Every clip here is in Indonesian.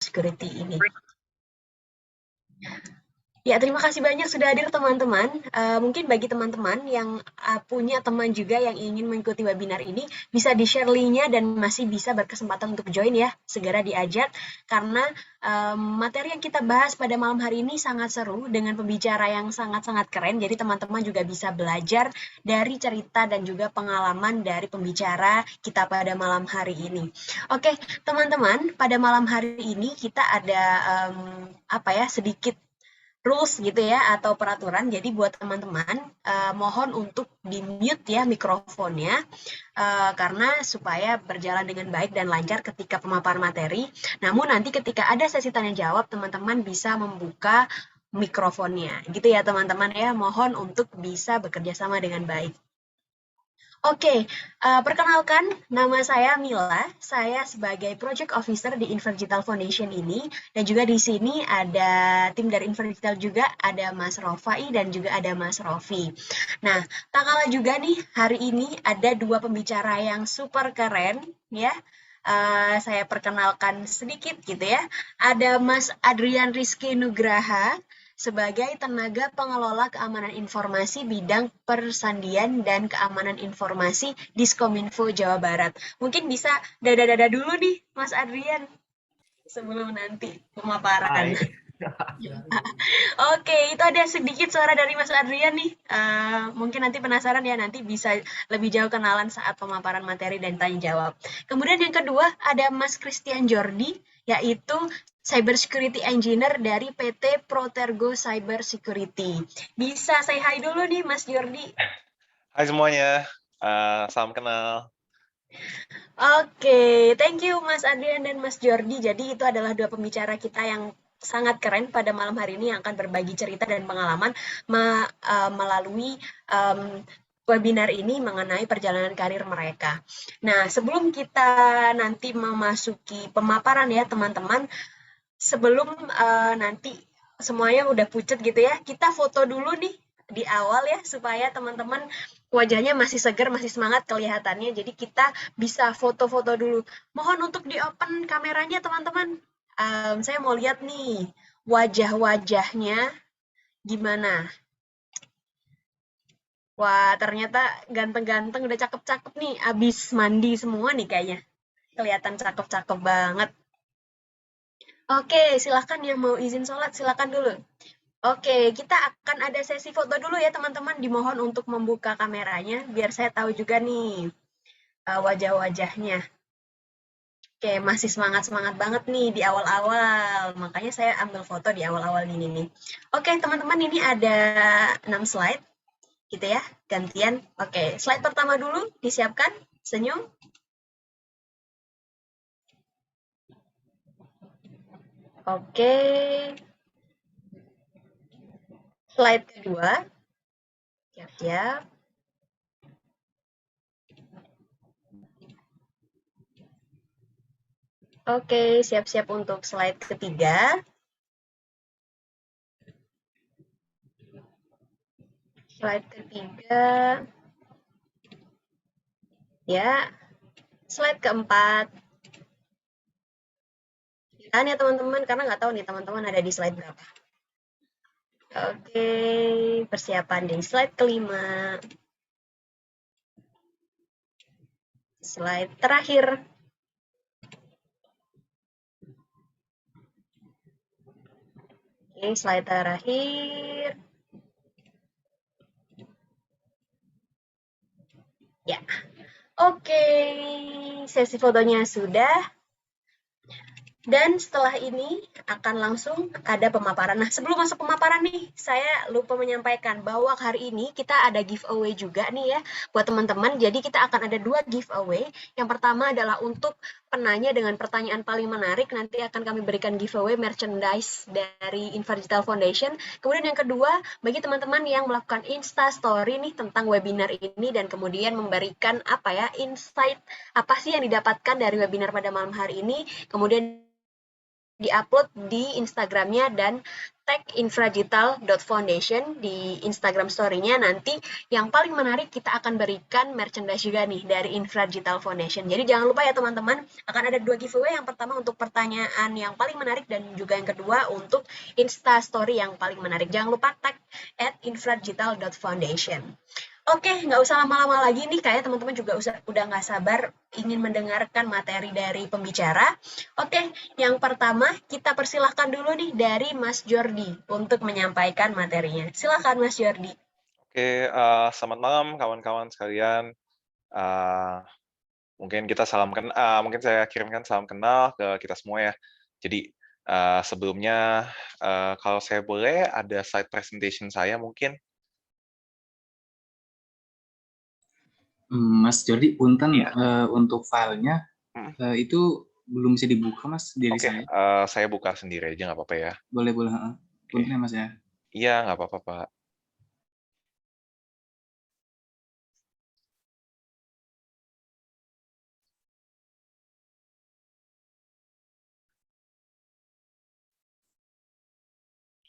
Security ini. Ya, terima kasih banyak sudah hadir teman-teman. Mungkin bagi teman-teman yang punya teman juga yang ingin mengikuti webinar ini, bisa di-share link-nya dan masih bisa berkesempatan untuk join ya. Segera diajak, karena materi yang kita bahas pada malam hari ini sangat seru dengan pembicara yang sangat-sangat keren. Jadi teman-teman juga bisa belajar dari cerita dan juga pengalaman dari pembicara kita pada malam hari ini. Oke, teman-teman, pada malam hari ini kita ada sedikit rules gitu ya atau peraturan. Jadi buat teman-teman mohon untuk di-mute ya mikrofonnya karena supaya berjalan dengan baik dan lancar ketika pemaparan materi. Namun nanti ketika ada sesi tanya jawab, teman-teman bisa membuka mikrofonnya. Gitu ya teman-teman ya. Mohon untuk bisa bekerja sama dengan baik. Oke, perkenalkan nama saya Mila. Saya sebagai Project Officer di Inverdigital Foundation ini, dan juga di sini ada tim dari Inverdigital juga, ada Mas Rofai dan juga ada Mas Rofi. Nah, tak kalah juga nih, hari ini ada dua pembicara yang super keren, ya. Saya perkenalkan sedikit gitu ya. Ada Mas Adrian Rizky Nugraha sebagai tenaga pengelola keamanan informasi bidang persandian dan keamanan informasi Diskominfo Jawa Barat. Mungkin bisa dada-dada dulu nih, Mas Adrian, sebelum nanti pemaparan. Hai. Oke, itu ada sedikit suara dari Mas Adrian nih. Mungkin nanti penasaran ya, nanti bisa lebih jauh kenalan saat pemaparan materi dan tanya jawab. Kemudian yang kedua ada Mas Christian Jordi, yaitu Cyber Security Engineer dari PT Protergo Cyber Security. Bisa say hi dulu nih Mas Jordi. Hai semuanya, salam kenal. Oke, thank you Mas Adrian dan Mas Jordi. Jadi itu adalah dua pembicara kita yang sangat keren pada malam hari ini yang akan berbagi cerita dan pengalaman melalui webinar ini mengenai perjalanan karir mereka. Nah, sebelum kita nanti memasuki pemaparan ya teman-teman, sebelum nanti semuanya udah pucet gitu ya, kita foto dulu nih di awal ya supaya teman-teman wajahnya masih segar, masih semangat kelihatannya. Jadi kita bisa foto-foto dulu. Mohon untuk di-open kameranya teman-teman. Saya mau lihat nih wajah-wajahnya gimana. Wah, ternyata ganteng-ganteng, udah cakep-cakep nih. Abis mandi semua nih kayaknya. Kelihatan cakep-cakep banget. Oke, silakan yang mau izin sholat, silakan dulu. Oke, kita akan ada sesi foto dulu ya teman-teman. Dimohon untuk membuka kameranya, biar saya tahu juga nih wajah-wajahnya. Oke, masih semangat-semangat banget nih di awal-awal. Makanya saya ambil foto di awal-awal ini nih. Oke, teman-teman, ini ada 6 slide, gitu ya, gantian. Oke, slide pertama dulu, disiapkan, senyum. Oke, slide kedua, siap-siap. Oke, siap-siap untuk slide ketiga. Slide ketiga. Ya, slide keempat. Ditahan ya teman-teman, karena nggak tahu nih teman-teman ada di slide berapa. Oke, persiapan di slide kelima. Slide terakhir. Oke, slide terakhir. Ya, oke. Sesi fotonya sudah. Dan setelah ini akan langsung ada pemaparan. Nah, sebelum masuk pemaparan nih, saya lupa menyampaikan bahwa hari ini kita ada giveaway juga nih ya buat teman-teman. Jadi kita akan ada 2 giveaway. Yang pertama adalah untuk penanya dengan pertanyaan paling menarik. Nanti akan kami berikan giveaway merchandise dari Inverdigital Foundation. Kemudian yang kedua, bagi teman-teman yang melakukan Insta Story nih tentang webinar ini dan kemudian memberikan insight apa sih yang didapatkan dari webinar pada malam hari ini. Kemudian di-upload di Instagramnya dan tag infragital.foundation di Instagram story-nya. Nanti yang paling menarik kita akan berikan merchandise juga nih dari Infragital Foundation. Jadi jangan lupa ya teman-teman, akan ada 2 giveaway. Yang pertama untuk pertanyaan yang paling menarik dan juga yang kedua untuk Insta Story yang paling menarik. Jangan lupa tag @infragital.foundation. Oke, nggak usah lama-lama lagi nih, kayak teman-teman juga udah nggak sabar ingin mendengarkan materi dari pembicara. Oke, yang pertama kita persilahkan dulu nih dari Mas Jordi untuk menyampaikan materinya. Silakan Mas Jordi. Oke, selamat malam kawan-kawan sekalian. Uh, mungkin saya kirimkan salam kenal ke kita semua ya. Jadi sebelumnya kalau saya boleh ada slide presentation saya mungkin. Mas Jordi, punten Iya. untuk filenya itu belum bisa dibuka Mas dari Oke, saya. saya buka sendiri aja nggak apa-apa ya. Boleh. Punten ya Mas ya. Iya, nggak apa-apa Pak.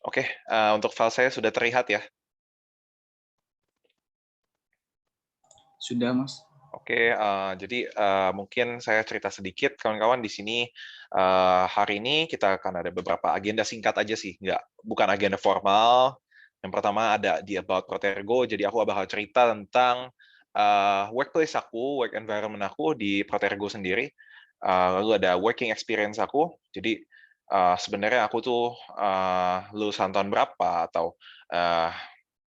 Oke, untuk file saya sudah terlihat ya. Sudah Mas. Oke, jadi mungkin saya cerita sedikit kawan-kawan di sini. Hari ini kita akan ada beberapa agenda singkat aja sih, bukan agenda formal. Yang pertama ada di About Protergo, jadi aku bakal cerita tentang workplace aku, work environment aku di Protergo sendiri. Lalu ada working experience aku, jadi sebenarnya aku tuh lulusan tahun berapa atau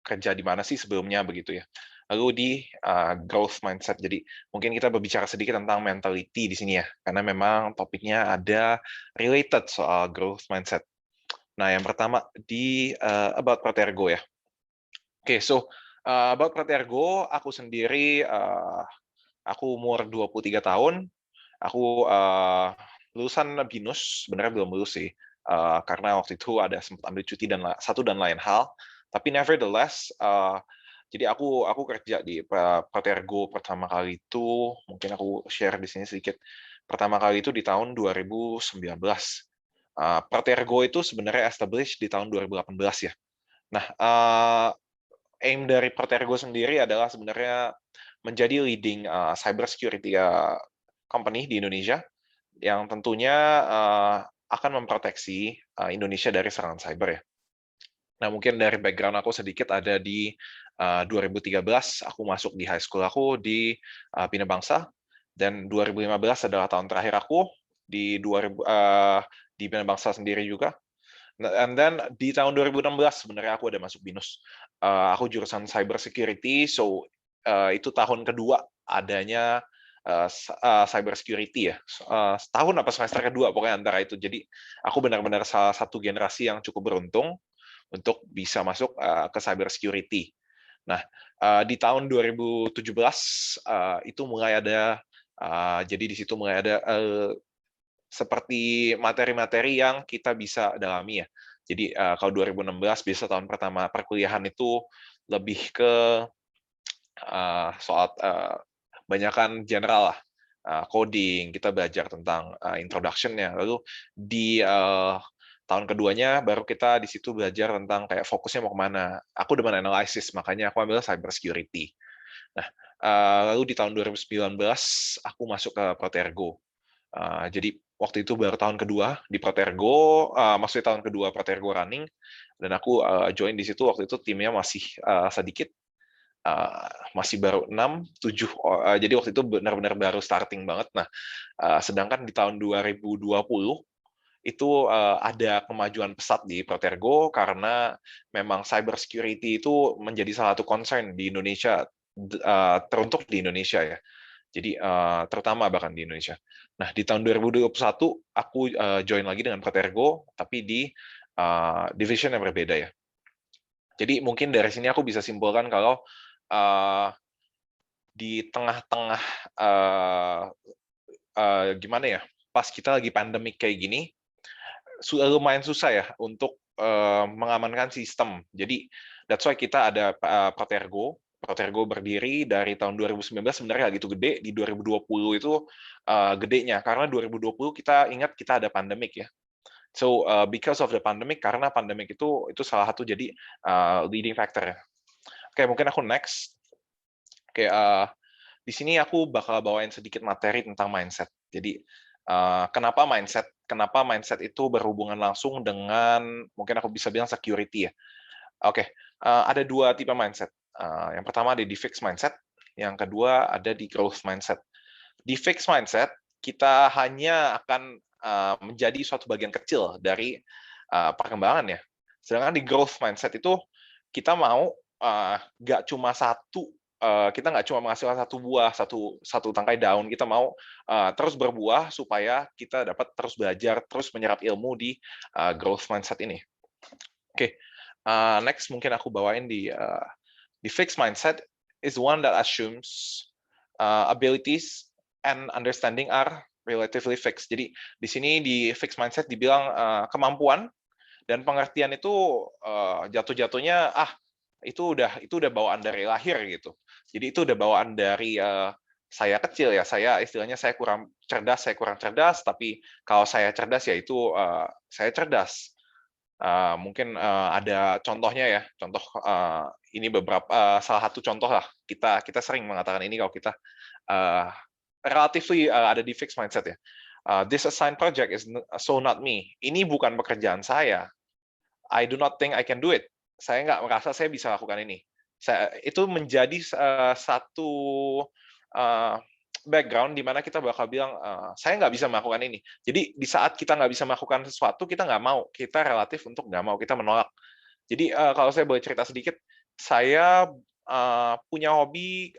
kerja di mana sih sebelumnya begitu ya. Lalu di growth mindset. Jadi mungkin kita berbicara sedikit tentang mentality di sini ya, karena memang topiknya ada related soal growth mindset. Nah, yang pertama di About Protergo ya. Oke, so About Protergo, aku sendiri, aku umur 23 tahun, aku lulusan BINUS, sebenarnya belum lulus sih, karena waktu itu ada sempat ambil cuti dan satu dan lain hal. Tapi nevertheless, jadi aku kerja di Protergo pertama kali itu, mungkin aku share di sini sedikit. Pertama kali itu di tahun 2019. Protergo itu sebenarnya established di tahun 2018 ya. Nah, aim dari Protergo sendiri adalah sebenarnya menjadi leading cyber security company di Indonesia yang tentunya akan memproteksi Indonesia dari serangan cyber ya. Nah, mungkin dari background aku sedikit ada di 2013 aku masuk di high school aku di Bina Bangsa, dan 2015 adalah tahun terakhir aku di di Bina Bangsa sendiri juga. And then di tahun 2016 sebenarnya aku ada masuk BINUS. Aku jurusan cyber security, so itu tahun kedua adanya cyber security ya. Setahun apa semester kedua pokoknya antara itu. Jadi aku benar-benar salah satu generasi yang cukup beruntung untuk bisa masuk ke cyber security. Nah, di tahun 2017 itu mulai ada, jadi di situ mulai ada seperti materi-materi yang kita bisa dalami ya. Jadi kalau 2016 biasa tahun pertama perkuliahan itu lebih ke soal banyakan general lah, coding, kita belajar tentang introduction-nya. Lalu di tahun keduanya baru kita di situ belajar tentang kayak fokusnya mau kemana. Aku demen analysis, makanya aku ambil cyber security. Nah, lalu di tahun 2019 aku masuk ke Protergo. Jadi waktu itu baru tahun kedua di Protergo, maksudnya tahun kedua Protergo running, dan aku join di situ waktu itu timnya masih sedikit, masih baru 6, 7, jadi waktu itu benar-benar baru starting banget. Nah, sedangkan di tahun 2020 itu ada kemajuan pesat di Protergo karena memang cyber security itu menjadi salah satu concern di Indonesia, teruntuk di Indonesia ya. Jadi terutama bahkan di Indonesia. Nah, di tahun 2021 aku join lagi dengan Protergo, tapi di division yang berbeda ya. Jadi mungkin dari sini aku bisa simpulkan kalau di tengah-tengah gimana ya, pas kita lagi pandemik kayak gini, lumayan susah ya untuk mengamankan sistem. Jadi that's why kita ada Protergo. Protergo berdiri dari tahun 2019 sebenarnya nggak gitu gede, di 2020 itu gedenya, karena 2020 kita ingat kita ada pandemik ya. So because of the pandemic, karena pandemic itu salah satu jadi leading factor ya. Oke, mungkin aku next. Oke, di sini aku bakal bawain sedikit materi tentang mindset. Jadi kenapa mindset? Kenapa mindset itu berhubungan langsung dengan mungkin aku bisa bilang security ya. Oke, ada 2 tipe mindset. Yang pertama ada di fixed mindset, yang kedua ada di growth mindset. Di fixed mindset kita hanya akan menjadi suatu bagian kecil dari perkembangan ya. Sedangkan di growth mindset itu kita mau nggak cuma satu, kita nggak cuma menghasilkan satu buah, satu tangkai daun, kita mau terus berbuah supaya kita dapat terus belajar, terus menyerap ilmu di growth mindset ini. Oke, next mungkin aku bawain di fixed mindset is one that assumes abilities and understanding are relatively fixed. Jadi di sini di fixed mindset dibilang kemampuan dan pengertian itu jatuh-jatuhnya itu udah bawaan dari lahir gitu. Jadi itu udah bawaan dari saya kecil ya. Saya istilahnya saya kurang cerdas, tapi kalau saya cerdas ya itu saya cerdas. Mungkin ada contohnya ya. Contoh ini beberapa salah satu contoh lah. Kita sering mengatakan ini kalau kita relatively ada di fixed mindset ya. This assigned project is so not me. Ini bukan pekerjaan saya. I do not think I can do it. Saya nggak merasa saya bisa lakukan ini. Itu menjadi satu background di mana kita bakal bilang, saya nggak bisa melakukan ini. Jadi di saat kita nggak bisa melakukan sesuatu, kita nggak mau. Kita relatif untuk nggak mau, kita menolak. Jadi kalau saya boleh cerita sedikit, saya punya hobi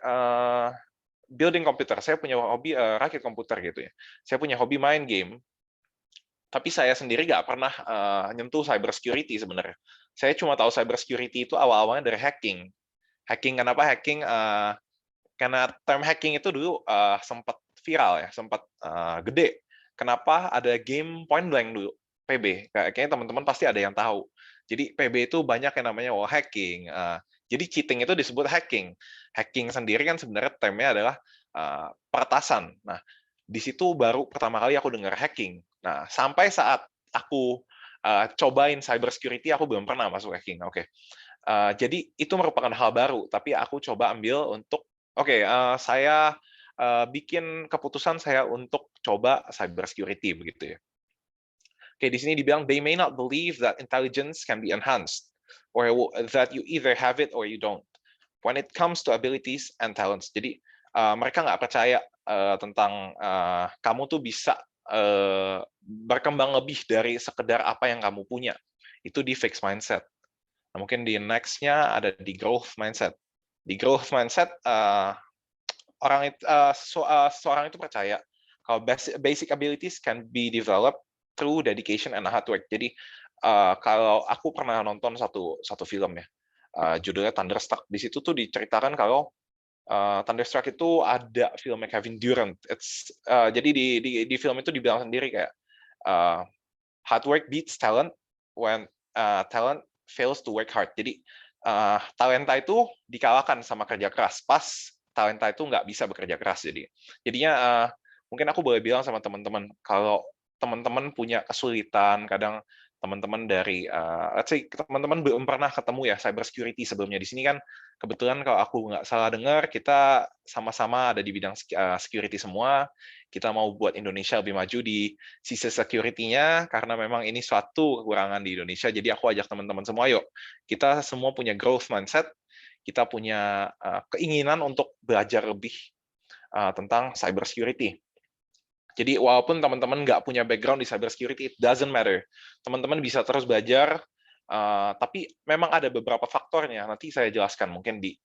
building komputer. Saya punya hobi rakit komputer gitu ya. Saya punya hobi main game. Tapi saya sendiri nggak pernah nyentuh cyber security sebenarnya. Saya cuma tahu cyber security itu awal-awalnya dari hacking. Hacking, kenapa hacking? Karena term hacking itu dulu sempat viral ya, sempat gede. Kenapa ada game Point Blank dulu, PB? Kayaknya teman-teman pasti ada yang tahu. Jadi PB itu banyak yang namanya wall hacking. Jadi cheating itu disebut hacking. Hacking sendiri kan sebenarnya termnya adalah peretasan. Nah, di situ baru pertama kali aku dengar hacking. Nah, sampai saat aku cobain cyber security, aku belum pernah masuk hacking. Oke. Jadi itu merupakan hal baru, tapi aku coba ambil untuk saya bikin keputusan saya untuk coba cyber security begitu ya. Oke, di sini dibilang they may not believe that intelligence can be enhanced or that you either have it or you don't when it comes to abilities and talents. Jadi mereka nggak percaya tentang kamu tuh bisa berkembang lebih dari sekedar apa yang kamu punya. Itu di fixed mindset. Nah, mungkin di next-nya ada di growth mindset. Di growth mindset, seseorang itu percaya kalau basic abilities can be developed through dedication and hard work. Jadi kalau aku pernah nonton satu film ya, judulnya Thunderstruck. Di situ tuh diceritakan kalau Thunderstruck itu ada filmnya Kevin Durant. Jadi di film itu dibilang sendiri kayak hard work beats talent when talent fails to work hard. Jadi talenta itu dikalahkan sama kerja keras. Pas talenta itu nggak bisa bekerja keras. Jadinya mungkin aku boleh bilang sama teman-teman kalau teman-teman punya kesulitan, kadang teman-teman dari let's say teman-teman belum pernah ketemu ya cyber security sebelumnya. Di sini kan kebetulan kalau aku nggak salah dengar kita sama-sama ada di bidang security semua. Kita mau buat Indonesia lebih maju di sisi security-nya karena memang ini suatu kekurangan di Indonesia. Jadi aku ajak teman-teman semua, yuk kita semua punya growth mindset, kita punya keinginan untuk belajar lebih tentang cyber security. Jadi walaupun teman-teman nggak punya background di cyber security, it doesn't matter. Teman-teman bisa terus belajar, tapi memang ada beberapa faktornya. Nanti saya jelaskan mungkin di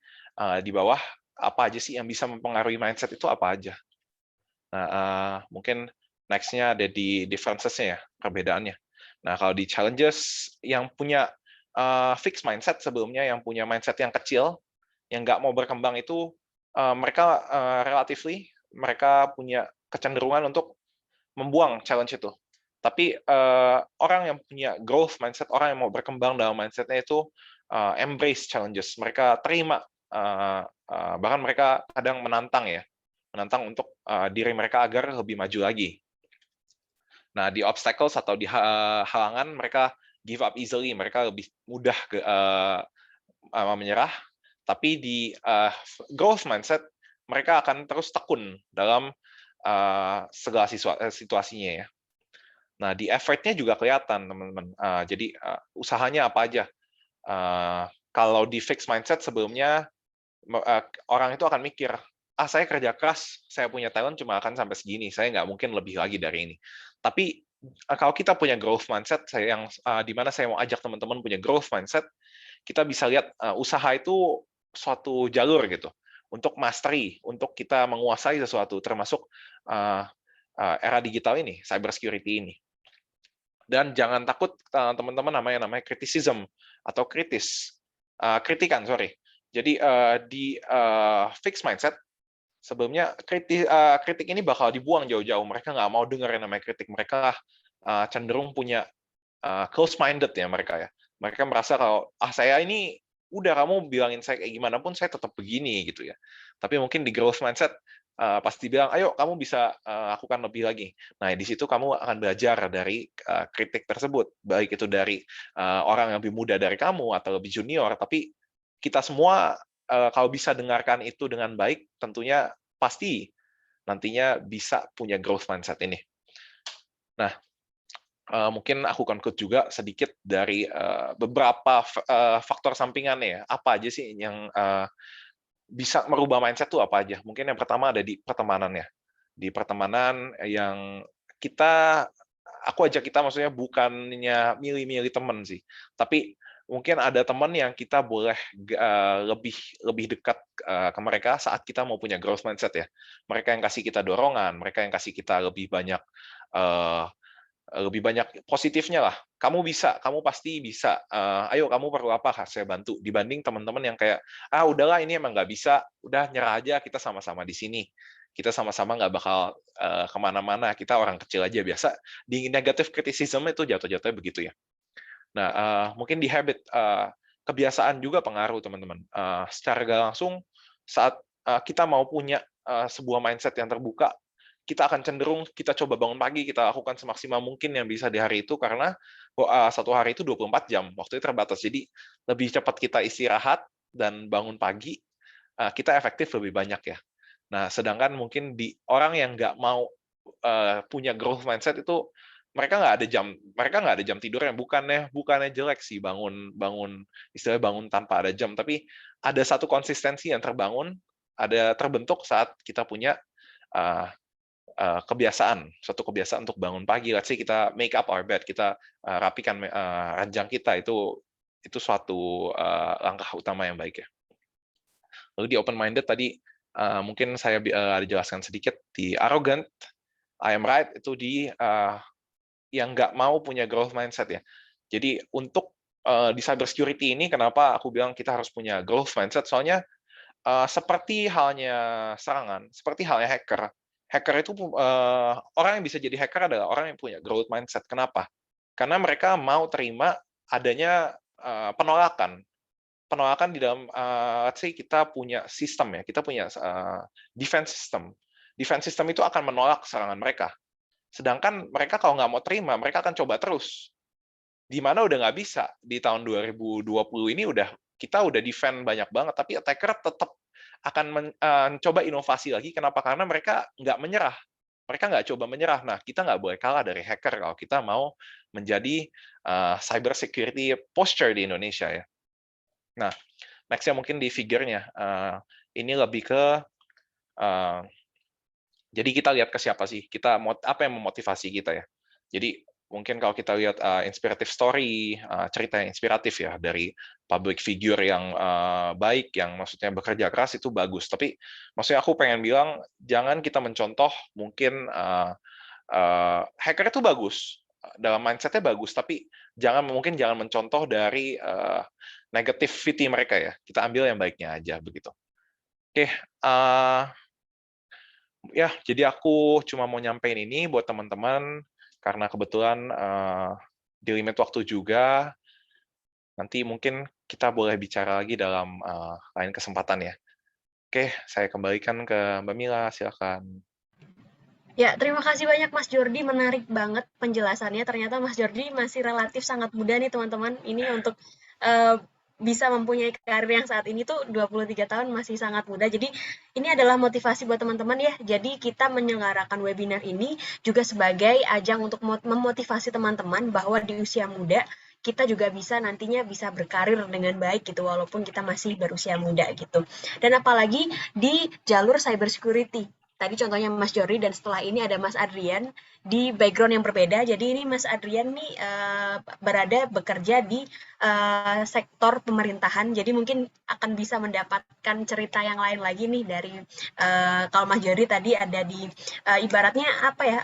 bawah apa aja sih yang bisa mempengaruhi mindset itu apa aja. Nah, mungkin next-nya ada di differences-nya ya, perbedaannya. Nah, kalau di challenges yang punya fixed mindset sebelumnya, yang punya mindset yang kecil, yang nggak mau berkembang itu, mereka mereka punya kecenderungan untuk membuang challenge itu. Tapi orang yang punya growth mindset, orang yang mau berkembang dalam mindset-nya itu embrace challenges. Mereka terima, bahkan mereka kadang menantang untuk diri mereka agar lebih maju lagi. Nah, di obstacles atau di halangan mereka give up easily, mereka lebih mudah menyerah. Tapi di growth mindset mereka akan terus tekun dalam segala situasinya ya. Nah, di effort-nya juga kelihatan, teman-teman. Jadi usahanya apa aja. Kalau di fixed mindset sebelumnya orang itu akan mikir, saya kerja keras, saya punya talent cuma akan sampai segini, saya nggak mungkin lebih lagi dari ini. Tapi kalau kita punya growth mindset, di mana saya mau ajak teman-teman punya growth mindset, kita bisa lihat usaha itu suatu jalur gitu untuk mastery, untuk kita menguasai sesuatu, termasuk era digital ini, cyber security ini. Dan jangan takut teman-teman namanya criticism atau kritikan, sorry. Jadi di fixed mindset sebelumnya kritik ini bakal dibuang jauh-jauh. Mereka nggak mau dengar yang namanya kritik. Mereka cenderung punya close minded ya mereka ya. Mereka merasa kalau saya ini udah kamu bilangin saya kayak gimana pun saya tetap begini gitu ya. Tapi mungkin di growth mindset pasti bilang, ayo kamu bisa lakukan lebih lagi. Nah, di situ kamu akan belajar dari kritik tersebut, baik itu dari orang yang lebih muda dari kamu atau lebih junior, tapi kita semua kalau bisa dengarkan itu dengan baik, tentunya pasti nantinya bisa punya growth mindset ini. Nah, mungkin aku conclude juga sedikit dari beberapa faktor sampingannya ya. Apa aja sih yang bisa merubah mindset tuh apa aja? Mungkin yang pertama ada di pertemanannya. Di pertemanan yang aku ajak kita maksudnya bukannya milih-milih teman sih, tapi mungkin ada teman yang kita boleh lebih dekat ke mereka saat kita mau punya growth mindset ya. Mereka yang kasih kita dorongan, mereka yang kasih kita lebih banyak positifnya lah. Kamu bisa, kamu pasti bisa. Ayo kamu perlu apa? Saya bantu. Dibanding teman-teman yang kayak, udahlah ini emang nggak bisa, udah nyerah aja, kita sama-sama di sini. Kita sama-sama nggak bakal kemana-mana. Kita orang kecil aja biasa. Di negative criticism itu jatuh-jatuhnya begitu ya. Nah, mungkin di habit kebiasaan juga pengaruh teman-teman. Secara gak langsung saat kita mau punya sebuah mindset yang terbuka, kita akan cenderung kita coba bangun pagi, kita lakukan semaksimal mungkin yang bisa di hari itu karena satu hari itu 24 jam, waktunya terbatas. Jadi lebih cepat kita istirahat dan bangun pagi, kita efektif lebih banyak ya. Nah, sedangkan mungkin di orang yang nggak mau punya growth mindset itu mereka nggak ada jam tidur yang bukannya jelek sih bangun istilahnya bangun tanpa ada jam, tapi ada satu konsistensi yang terbentuk saat kita punya suatu kebiasaan untuk bangun pagi. Let's say kita make up our bed, kita rapikan ranjang kita, itu suatu langkah utama yang baik ya. Lalu di open minded tadi mungkin saya ada jelaskan sedikit di arrogant, I am right, itu di yang nggak mau punya growth mindset ya. Jadi untuk di cyber security ini kenapa aku bilang kita harus punya growth mindset, soalnya seperti halnya serangan, seperti halnya hacker. Hacker itu orang yang bisa jadi hacker adalah orang yang punya growth mindset. Kenapa? Karena mereka mau terima adanya penolakan. Penolakan di dalam, let's say kita punya sistem ya, kita punya defense system. Defense system itu akan menolak serangan mereka. Sedangkan mereka kalau nggak mau terima, mereka akan coba terus. Di mana udah nggak bisa. Di tahun 2020 ini kita udah defend banyak banget, tapi attacker tetap akan mencoba inovasi lagi. Kenapa? Karena mereka nggak menyerah. Mereka nggak coba menyerah. Nah, kita nggak boleh kalah dari hacker kalau kita mau menjadi cyber security posture di Indonesia ya. Nah, next-nya mungkin di figure-nya. Ini lebih ke jadi kita lihat ke siapa sih, apa yang memotivasi kita ya. Jadi mungkin kalau kita lihat inspirative story, cerita yang inspiratif ya dari public figure yang baik, yang maksudnya bekerja keras itu bagus. Tapi maksudnya aku pengen bilang jangan kita mencontoh mungkin hacker itu bagus, dalam mindsetnya bagus, tapi mungkin jangan mencontoh dari negativity mereka ya. Kita ambil yang baiknya aja begitu. Oke. Ya, jadi aku cuma mau nyampein ini buat teman-teman, karena kebetulan di limit waktu juga, nanti mungkin kita boleh bicara lagi dalam lain kesempatan ya. Oke, saya kembalikan ke Mbak Mila, silakan. Ya, terima kasih banyak Mas Jordi, menarik banget penjelasannya. Ternyata Mas Jordi masih relatif sangat muda nih teman-teman. Ini untuk bisa mempunyai karir yang saat ini tuh 23 tahun masih sangat muda. Jadi ini adalah motivasi buat teman-teman ya. Jadi kita menyelenggarakan webinar ini juga sebagai ajang untuk memotivasi teman-teman bahwa di usia muda kita juga bisa nantinya bisa berkarir dengan baik gitu walaupun kita masih berusia muda gitu. Dan apalagi di jalur cyber security. Tadi contohnya Mas Jordi dan setelah ini ada Mas Adrian di background yang berbeda. Jadi ini Mas Adrian nih bekerja di sektor pemerintahan. Jadi mungkin akan bisa mendapatkan cerita yang lain lagi nih dari kalau Mas Jordi tadi ada di ibaratnya apa ya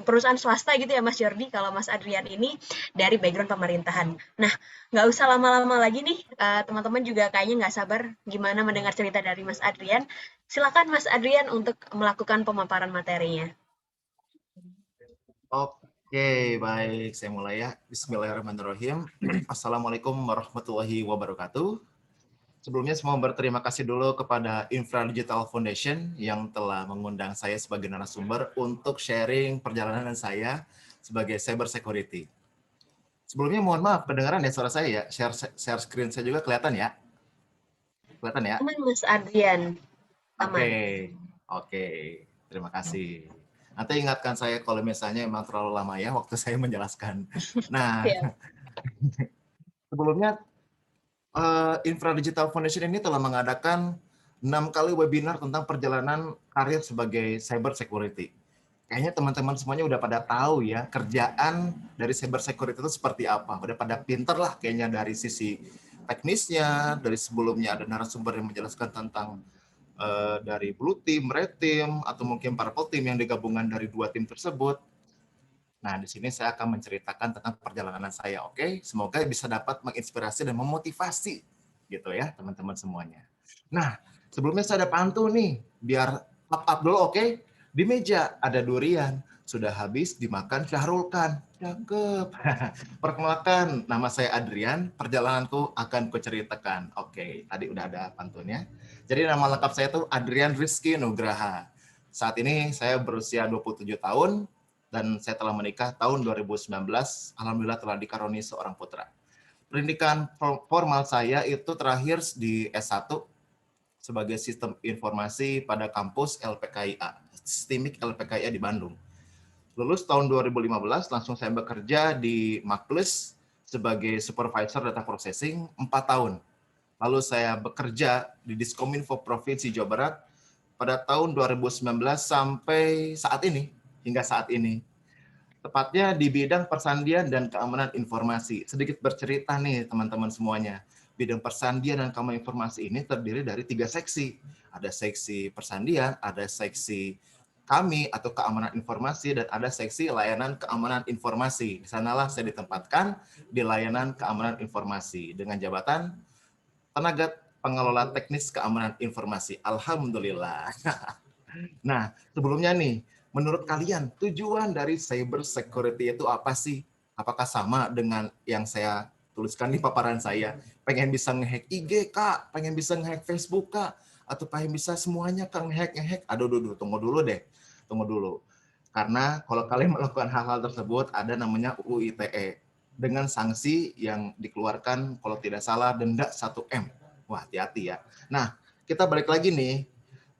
perusahaan swasta gitu ya Mas Jordi. Kalau Mas Adrian ini dari background pemerintahan. Nah, nggak usah lama-lama lagi nih teman-teman juga kayaknya nggak sabar gimana mendengar cerita dari Mas Adrian. Silakan Mas Adrian untuk melakukan pemaparan materinya. Oke, baik. Saya mulai ya. Bismillahirrahmanirrahim. Assalamualaikum warahmatullahi wabarakatuh. Sebelumnya semua berterima kasih dulu kepada Infra Digital Foundation yang telah mengundang saya sebagai narasumber untuk sharing perjalanan saya sebagai cyber security. Sebelumnya mohon maaf, kedengaran ya suara saya ya? Share screen saya juga kelihatan ya? Kelihatan ya? Aman Mas Adrian. Aman. Oke. Terima kasih. Nanti ingatkan saya kalau misalnya emang terlalu lama ya waktu saya menjelaskan. Nah, Ya. sebelumnya Infra Digital Foundation ini telah mengadakan 6 kali webinar tentang perjalanan karir sebagai cyber security. Kayaknya teman-teman semuanya udah pada tahu ya kerjaan dari cyber security itu seperti apa. Udah pada pinter lah kayaknya dari sisi teknisnya, dari sebelumnya ada narasumber yang menjelaskan tentang dari blue team, red team, atau mungkin purple team yang digabungan dari 2 tim tersebut. Nah, di sini saya akan menceritakan tentang perjalanan saya, oke? Semoga bisa dapat menginspirasi dan memotivasi, gitu ya, teman-teman semuanya. Nah, sebelumnya saya ada pantun nih, biar up dulu, oke? Di meja ada durian, sudah habis dimakan Syahrul Khan. Cakep. Perkenalkan, nama saya Adrian, perjalananku akan kuceritakan. Oke, tadi udah ada pantunnya. Jadi nama lengkap saya tuh Adrian Rizky Nugraha. Saat ini saya berusia 27 tahun dan saya telah menikah tahun 2019. Alhamdulillah telah dikaruniai seorang putra. Pendidikan formal saya itu terakhir di S1 sebagai sistem informasi pada kampus LPKIA, Sistemik LPKIA di Bandung. Lulus tahun 2015, langsung saya bekerja di Maklis sebagai supervisor data processing 4 tahun. Lalu saya bekerja di Diskominfo Provinsi Jawa Barat pada tahun 2019 sampai saat ini, hingga saat ini. Tepatnya di bidang persandian dan keamanan informasi. Sedikit bercerita nih teman-teman semuanya. Bidang persandian dan keamanan informasi ini terdiri dari 3 seksi. Ada seksi persandian, ada seksi kami atau keamanan informasi, dan ada seksi layanan keamanan informasi. Di sanalah saya ditempatkan di layanan keamanan informasi dengan jabatan tenaga pengelola teknis keamanan informasi. Alhamdulillah. Nah, sebelumnya nih, menurut kalian tujuan dari cyber security itu apa sih? Apakah sama dengan yang saya tuliskan di paparan saya? Pengen bisa ngehack IG, Kak? Pengen bisa ngehack Facebook, Kak? Atau pengen bisa semuanya, Kak, ngehack? Aduh, tunggu dulu deh. Tunggu dulu. Karena kalau kalian melakukan hal-hal tersebut, ada namanya UU ITE. Dengan sanksi yang dikeluarkan, kalau tidak salah, denda 1M. Wah, hati-hati ya. Nah, kita balik lagi nih,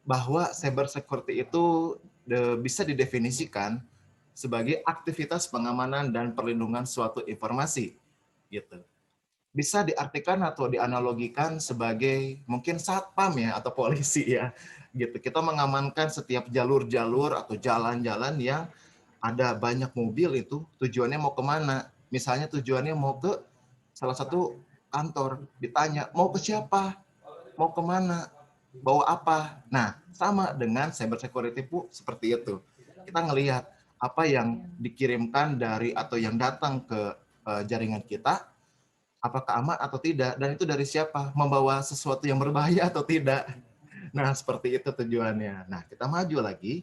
bahwa cyber security itu bisa didefinisikan sebagai aktivitas pengamanan dan perlindungan suatu informasi, gitu. Bisa diartikan atau dianalogikan sebagai mungkin satpam ya atau polisi ya, gitu. Kita mengamankan setiap jalur-jalur atau jalan-jalan yang ada banyak mobil itu tujuannya mau kemana. Misalnya tujuannya mau ke salah satu kantor, ditanya mau ke siapa, mau kemana, bawa apa. Nah, sama dengan cyber security Bu, seperti itu. Kita ngelihat apa yang dikirimkan dari atau yang datang ke jaringan kita, apakah aman atau tidak, dan itu dari siapa, membawa sesuatu yang berbahaya atau tidak. Nah, seperti itu tujuannya. Nah, kita maju lagi.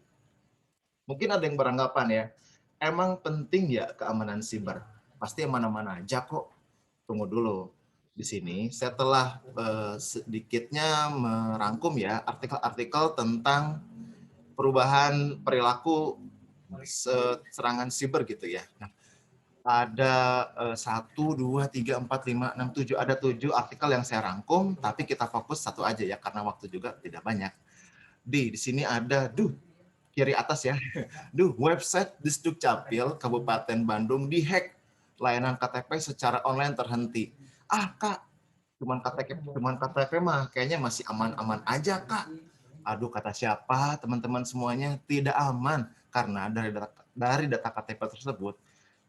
Mungkin ada yang beranggapan ya, emang penting ya keamanan siber? Pasti mana-mana aja kok. Tunggu dulu. Di sini saya telah sedikitnya merangkum ya artikel-artikel tentang perubahan perilaku serangan siber gitu ya. Nah, ada 1, 2, 3, 4, 5, 6, 7. Ada 7 artikel yang saya rangkum, tapi kita fokus satu aja ya, karena waktu juga tidak banyak. Di sini ada, kiri atas ya. Website Disdukcapil Kabupaten Bandung dihack. Layanan KTP secara online terhenti. Kak, cuman KTP mah kayaknya masih aman-aman aja, Kak. Aduh, kata siapa, teman-teman semuanya tidak aman karena dari data KTP tersebut.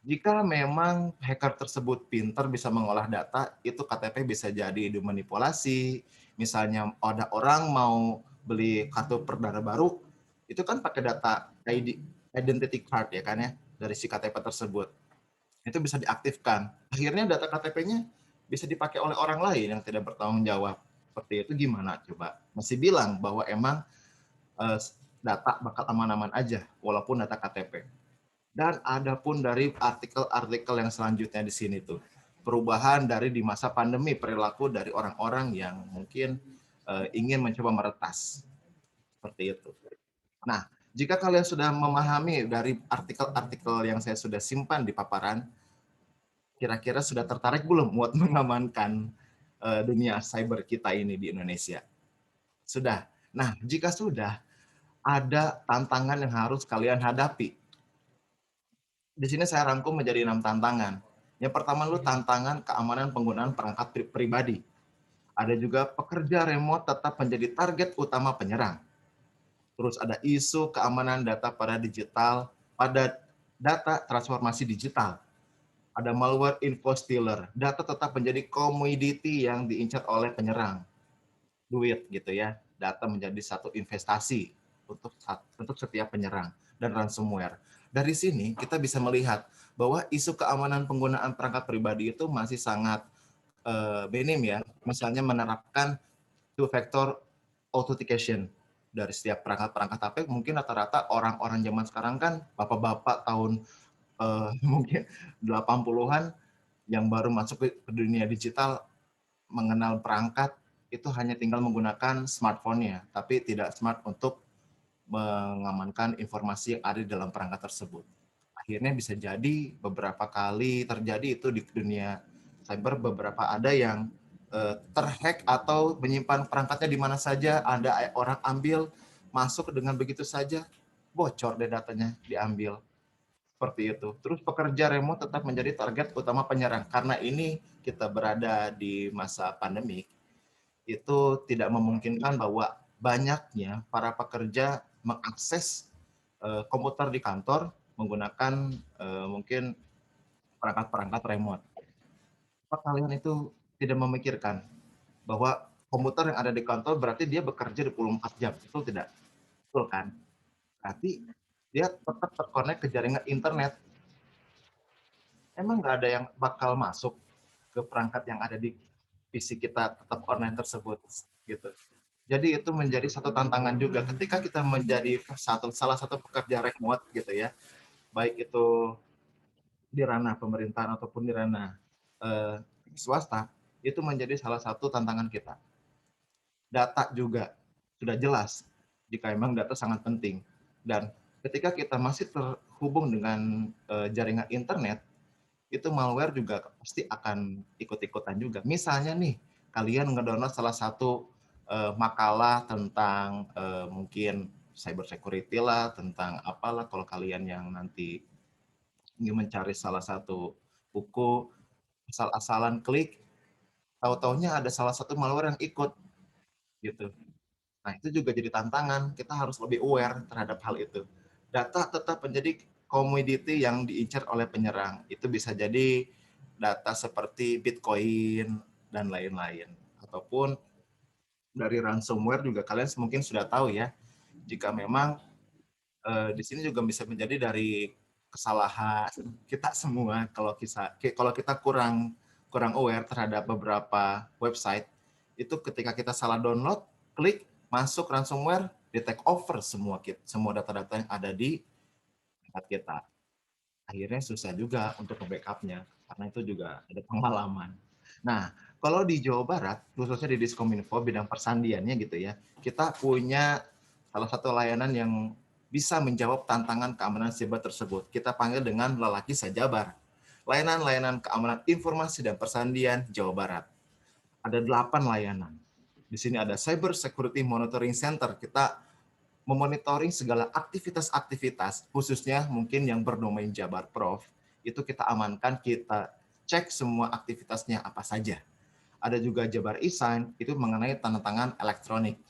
Jika memang hacker tersebut pintar bisa mengolah data, itu KTP bisa jadi dimanipulasi. Misalnya ada orang mau beli kartu perdana baru, itu kan pakai data identity card ya kan ya, dari si KTP tersebut. Itu bisa diaktifkan. Akhirnya data KTP-nya bisa dipakai oleh orang lain yang tidak bertanggung jawab. Seperti itu gimana coba? Masih bilang bahwa emang data bakal aman-aman aja, walaupun data KTP. Dan ada pun dari artikel-artikel yang selanjutnya di sini tuh. Perubahan dari di masa pandemi, perilaku dari orang-orang yang mungkin ingin mencoba meretas. Seperti itu. Nah, jika kalian sudah memahami dari artikel-artikel yang saya sudah simpan di paparan, kira-kira sudah tertarik belum buat mengamankan dunia cyber kita ini di Indonesia? Sudah. Nah, jika sudah, ada tantangan yang harus kalian hadapi. Di sini saya rangkum menjadi 6 tantangan. Yang pertama lu tantangan keamanan penggunaan perangkat pribadi. Ada juga pekerja remote tetap menjadi target utama penyerang. Terus ada isu keamanan data pada data transformasi digital. Ada malware info stealer. Data tetap menjadi komoditi yang diincar oleh penyerang. Duit gitu ya. Data menjadi satu investasi untuk setiap penyerang dan ransomware. Dari sini kita bisa melihat bahwa isu keamanan penggunaan perangkat pribadi itu masih sangat minim ya. Misalnya menerapkan two-factor authentication dari setiap perangkat HP. Mungkin rata-rata orang-orang zaman sekarang kan bapak-bapak tahun mungkin 80-an yang baru masuk ke dunia digital mengenal perangkat itu hanya tinggal menggunakan smartphone-nya, tapi tidak smart untuk mengamankan informasi yang ada di dalam perangkat tersebut. Akhirnya bisa jadi beberapa kali terjadi itu di dunia cyber, beberapa ada yang terhack atau menyimpan perangkatnya di mana saja, ada orang ambil, masuk dengan begitu saja, bocor deh datanya, diambil. Seperti itu. Terus pekerja remote tetap menjadi target utama penyerang. Karena ini kita berada di masa pandemik, itu tidak memungkinkan bahwa banyaknya para pekerja mengakses komputer di kantor menggunakan mungkin perangkat-perangkat remote. Apa kalian itu tidak memikirkan bahwa komputer yang ada di kantor berarti dia bekerja 24 jam, betul tidak? Betul kan? Berarti dia tetap terkonek ke jaringan internet. Emang nggak ada yang bakal masuk ke perangkat yang ada di PC kita tetap online tersebut gitu. Jadi itu menjadi satu tantangan juga ketika kita menjadi salah satu pekerja remote gitu ya, baik itu di ranah pemerintahan ataupun di ranah swasta, itu menjadi salah satu tantangan kita. Data juga sudah jelas jika memang data sangat penting, dan ketika kita masih terhubung dengan jaringan internet, itu malware juga pasti akan ikut-ikutan juga. Misalnya nih, kalian ngedownload salah satu makalah tentang mungkin cyber security lah, tentang apalah kalau kalian yang nanti ingin mencari salah satu buku, asal-asalan klik, tahu-taunya ada salah satu malware yang ikut gitu. Nah, itu juga jadi tantangan, kita harus lebih aware terhadap hal itu. Data tetap menjadi komoditi yang diincar oleh penyerang. Itu bisa jadi data seperti Bitcoin dan lain-lain. Ataupun dari ransomware juga kalian mungkin sudah tahu ya, jika memang di sini juga bisa menjadi dari kesalahan kita semua kalau kita kurang aware terhadap beberapa website, itu ketika kita salah download, klik masuk ransomware, di take over semua data-data yang ada di tempat kita. Akhirnya susah juga untuk nge-backupnya karena itu juga ada pengalaman. Nah, kalau di Jawa Barat, khususnya di Diskominfo bidang persandiannya gitu ya, kita punya salah satu layanan yang bisa menjawab tantangan keamanan siber tersebut. Kita panggil dengan Lelaki Sajabar. Layanan-layanan keamanan informasi dan persandian Jawa Barat. Ada 8 layanan. Di sini ada Cyber Security Monitoring Center. Kita memonitoring segala aktivitas-aktivitas, khususnya mungkin yang berdomain Jabar Prof, itu kita amankan, kita cek semua aktivitasnya apa saja. Ada juga Jabar e-Sign, itu mengenai tanda tangan elektronik.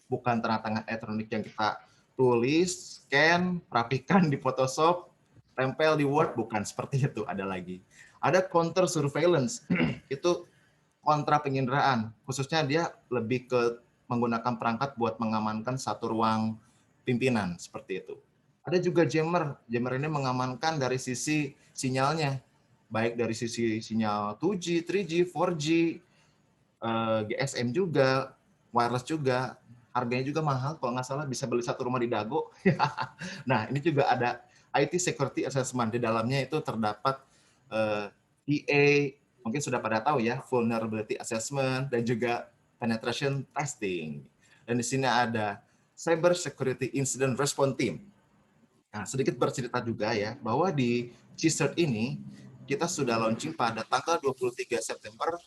Bukan tanda tangan elektronik yang kita tulis, scan, rapikan di Photoshop, tempel di Word, bukan seperti itu, ada lagi. Ada counter surveillance, itu kontra penginderaan, khususnya dia lebih ke menggunakan perangkat buat mengamankan satu ruang pimpinan, seperti itu. Ada juga jammer, jammer ini mengamankan dari sisi sinyalnya, baik dari sisi sinyal 2G, 3G, 4G, GSM juga, wireless juga, harganya juga mahal, kalau nggak salah bisa beli satu rumah di Dago. Nah, ini juga ada IT Security Assessment, di dalamnya itu terdapat PA, mungkin sudah pada tahu ya, Vulnerability Assessment, dan juga Penetration Testing. Dan di sini ada Cyber Security Incident Response Team. Nah, sedikit bercerita juga ya, bahwa di CSIRT ini, kita sudah launching pada tanggal 23 September,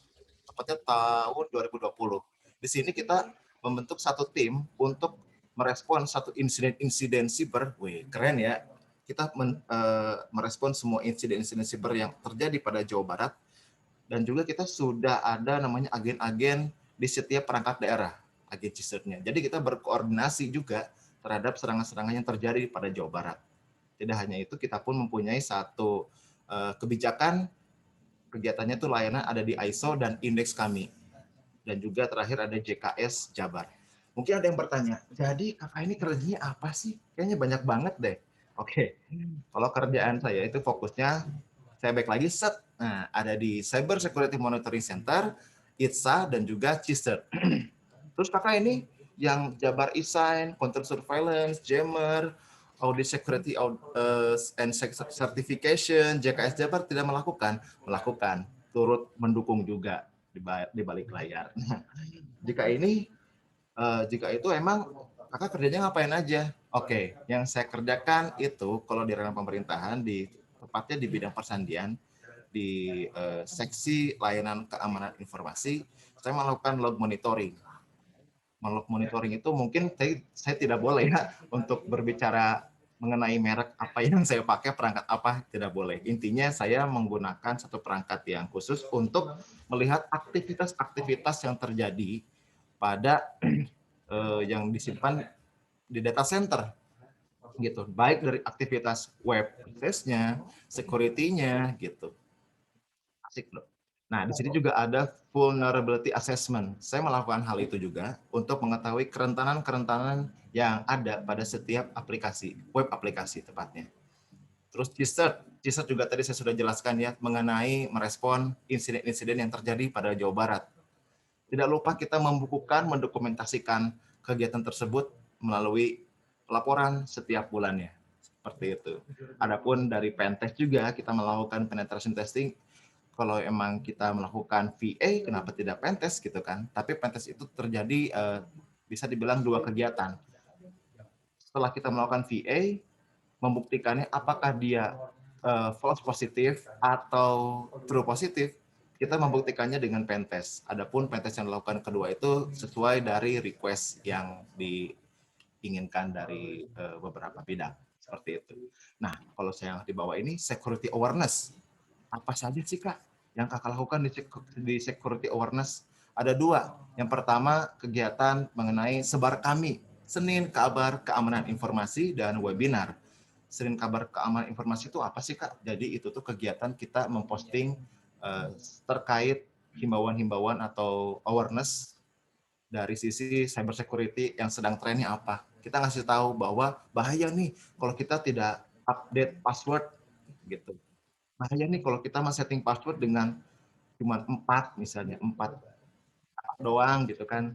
tepatnya tahun 2020. Di sini kita membentuk satu tim untuk merespon satu insiden-insiden siber. Wih, keren ya. Kita merespon semua insiden-insiden siber yang terjadi pada Jawa Barat. Dan juga kita sudah ada namanya agen-agen di setiap perangkat daerah, agen CSIRT-nya. Jadi kita berkoordinasi juga terhadap serangan-serangan yang terjadi pada Jawa Barat. Tidak hanya itu, kita pun mempunyai satu kebijakan, kegiatannya itu layanan ada di ISO dan indeks kami. Dan juga terakhir ada JKS Jabar. Mungkin ada yang bertanya, jadi kakak ini kerjanya apa sih? Kayaknya banyak banget deh. Oke, kalau kerjaan saya itu fokusnya, saya back lagi, set. Nah, ada di Cyber Security Monitoring Center, ITSA, dan juga CSIRT. Terus kakak ini yang Jabar e-Sign, Counter Surveillance, Jammer, Audit Security and Certification, JKS Jabar tidak melakukan, turut mendukung juga di balik layar. Jika itu emang kakak kerjanya ngapain aja? Oke, yang saya kerjakan itu kalau di ranah pemerintahan, tepatnya di bidang persandian, di seksi layanan keamanan informasi, saya melakukan log monitoring. Log monitoring itu mungkin saya tidak boleh ya untuk berbicara mengenai merek apa yang saya pakai, perangkat apa, tidak boleh. Intinya saya menggunakan satu perangkat yang khusus untuk melihat aktivitas-aktivitas yang terjadi pada yang disimpan di data center, gitu. Baik dari aktivitas web access-nya, security-nya, gitu. Asik loh. Nah, di sini juga ada vulnerability assessment. Saya melakukan hal itu juga untuk mengetahui kerentanan-kerentanan yang ada pada setiap aplikasi, web aplikasi tepatnya. Terus CSIRT juga tadi saya sudah jelaskan ya, mengenai merespon insiden-insiden yang terjadi pada Jawa Barat. Tidak lupa kita membukukan, mendokumentasikan kegiatan tersebut melalui laporan setiap bulannya. Seperti itu. Adapun dari pentest juga kita melakukan penetration testing. Kalau emang kita melakukan VA, kenapa tidak pentest gitu kan? Tapi pentest itu terjadi bisa dibilang dua kegiatan. Setelah kita melakukan VA, membuktikannya apakah dia false positif atau true positif, kita membuktikannya dengan pentest. Adapun pentest yang dilakukan kedua itu sesuai dari request yang diinginkan dari beberapa bidang. Seperti itu. Nah, kalau saya di bawah ini security awareness. Apa saja sih Kak yang Kakak lakukan di security awareness? Ada dua. Yang pertama, kegiatan mengenai Sebar Kami, Senin Kabar Keamanan Informasi dan webinar. Senin Kabar Keamanan Informasi itu apa sih Kak? Jadi itu tuh kegiatan kita memposting terkait himbauan-himbauan atau awareness dari sisi cyber security yang sedang trennya apa. Kita ngasih tahu bahwa bahaya nih kalau kita tidak update password gitu. Bahaya nih kalau kita setting password dengan cuma 4 misalnya, 4 doang gitu kan.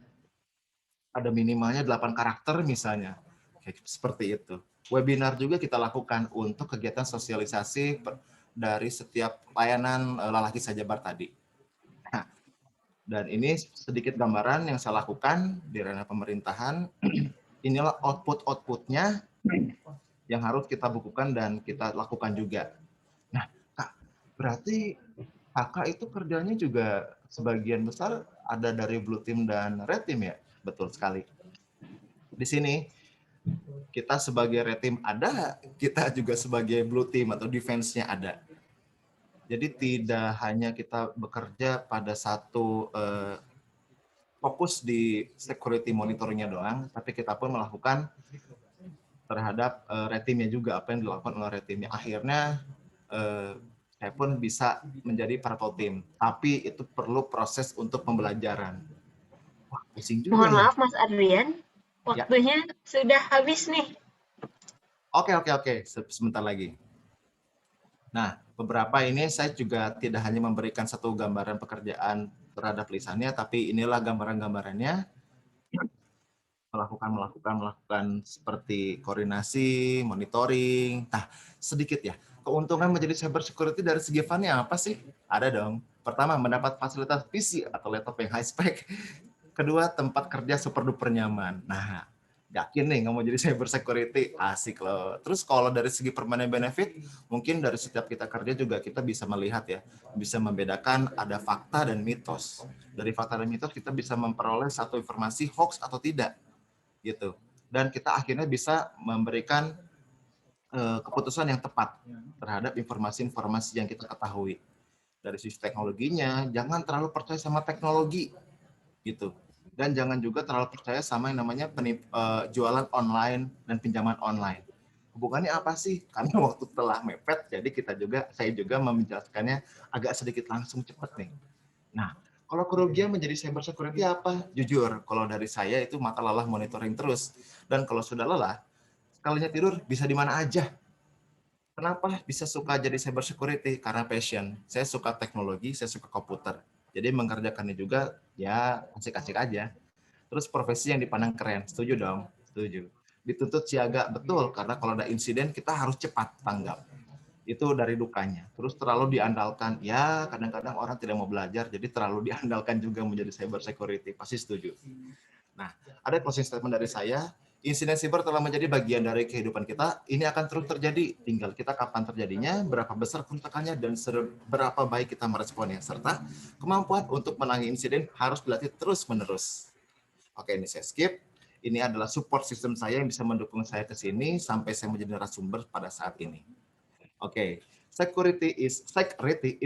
Ada minimalnya 8 karakter misalnya. Kayak seperti itu. Webinar juga kita lakukan untuk kegiatan sosialisasi dari setiap layanan Lelaki Sajabar tadi. Nah, dan ini sedikit gambaran yang saya lakukan di ranah pemerintahan. Inilah output-outputnya yang harus kita bukukan dan kita lakukan juga. Nah, Kak, berarti Kakak itu kerjanya juga sebagian besar ada dari Blue Team dan Red Team ya? Betul sekali. Di sini kita sebagai Red Team ada, kita juga sebagai Blue Team atau defense-nya ada. Jadi tidak hanya kita bekerja pada satu fokus di security monitoringnya doang, tapi kita pun melakukan terhadap red team-nya juga, apa yang dilakukan oleh red team-nya. Akhirnya saya pun bisa menjadi purple team, tapi itu perlu proses untuk pembelajaran. Wah, pusing juga Mohon ya. maaf Mas Adrian, waktunya sudah habis nih. Oke, sebentar lagi. Nah, beberapa ini saya juga tidak hanya memberikan satu gambaran pekerjaan terhadap lisannya, tapi inilah gambaran-gambarannya. Melakukan seperti koordinasi, monitoring. Nah, sedikit ya. Keuntungan menjadi cyber security dari segi fun-nya apa sih? Ada dong. Pertama, mendapat fasilitas PC atau laptop yang high spec. Kedua, tempat kerja super duper nyaman. Nah, yakin nih nggak mau jadi cyber security, asik loh. Terus kalau dari segi permanent benefit, mungkin dari setiap kita kerja juga kita bisa melihat ya, bisa membedakan ada fakta dan mitos. Dari fakta dan mitos kita bisa memperoleh satu informasi hoax atau tidak, gitu. Dan kita akhirnya bisa memberikan keputusan yang tepat terhadap informasi-informasi yang kita ketahui. Dari sisi teknologinya, jangan terlalu percaya sama teknologi, gitu. Dan jangan juga terlalu percaya sama yang namanya jualan online dan pinjaman online. Hubungannya apa sih? Karena waktu telah mepet, jadi saya juga menjelaskannya agak sedikit langsung cepat nih. Nah, kalau kerugian menjadi cyber security apa? Jujur, kalau dari saya itu mata lelah monitoring terus. Dan kalau sudah lelah, sekalinya tidur bisa di mana aja. Kenapa bisa suka jadi cyber security? Karena passion. Saya suka teknologi, saya suka komputer. Jadi mengerjakannya juga ya asik-asik aja. Terus profesi yang dipandang keren. Setuju dong? Setuju. Dituntut siaga, betul. Karena kalau ada insiden kita harus cepat tanggap. Itu dari dukanya. Terus terlalu diandalkan. Ya kadang-kadang orang tidak mau belajar, jadi terlalu diandalkan juga menjadi cyber security. Pasti setuju. Nah, ada closing statement dari saya. Insiden siber telah menjadi bagian dari kehidupan kita. Ini akan terus terjadi. Tinggal kita kapan terjadinya, berapa besar kerusakannya, dan seberapa baik kita meresponnya. Serta kemampuan untuk menangani insiden harus dilatih terus-menerus. Oke, ini saya skip. Ini adalah support system saya yang bisa mendukung saya ke sini sampai saya menjadi narasumber pada saat ini. Oke, security is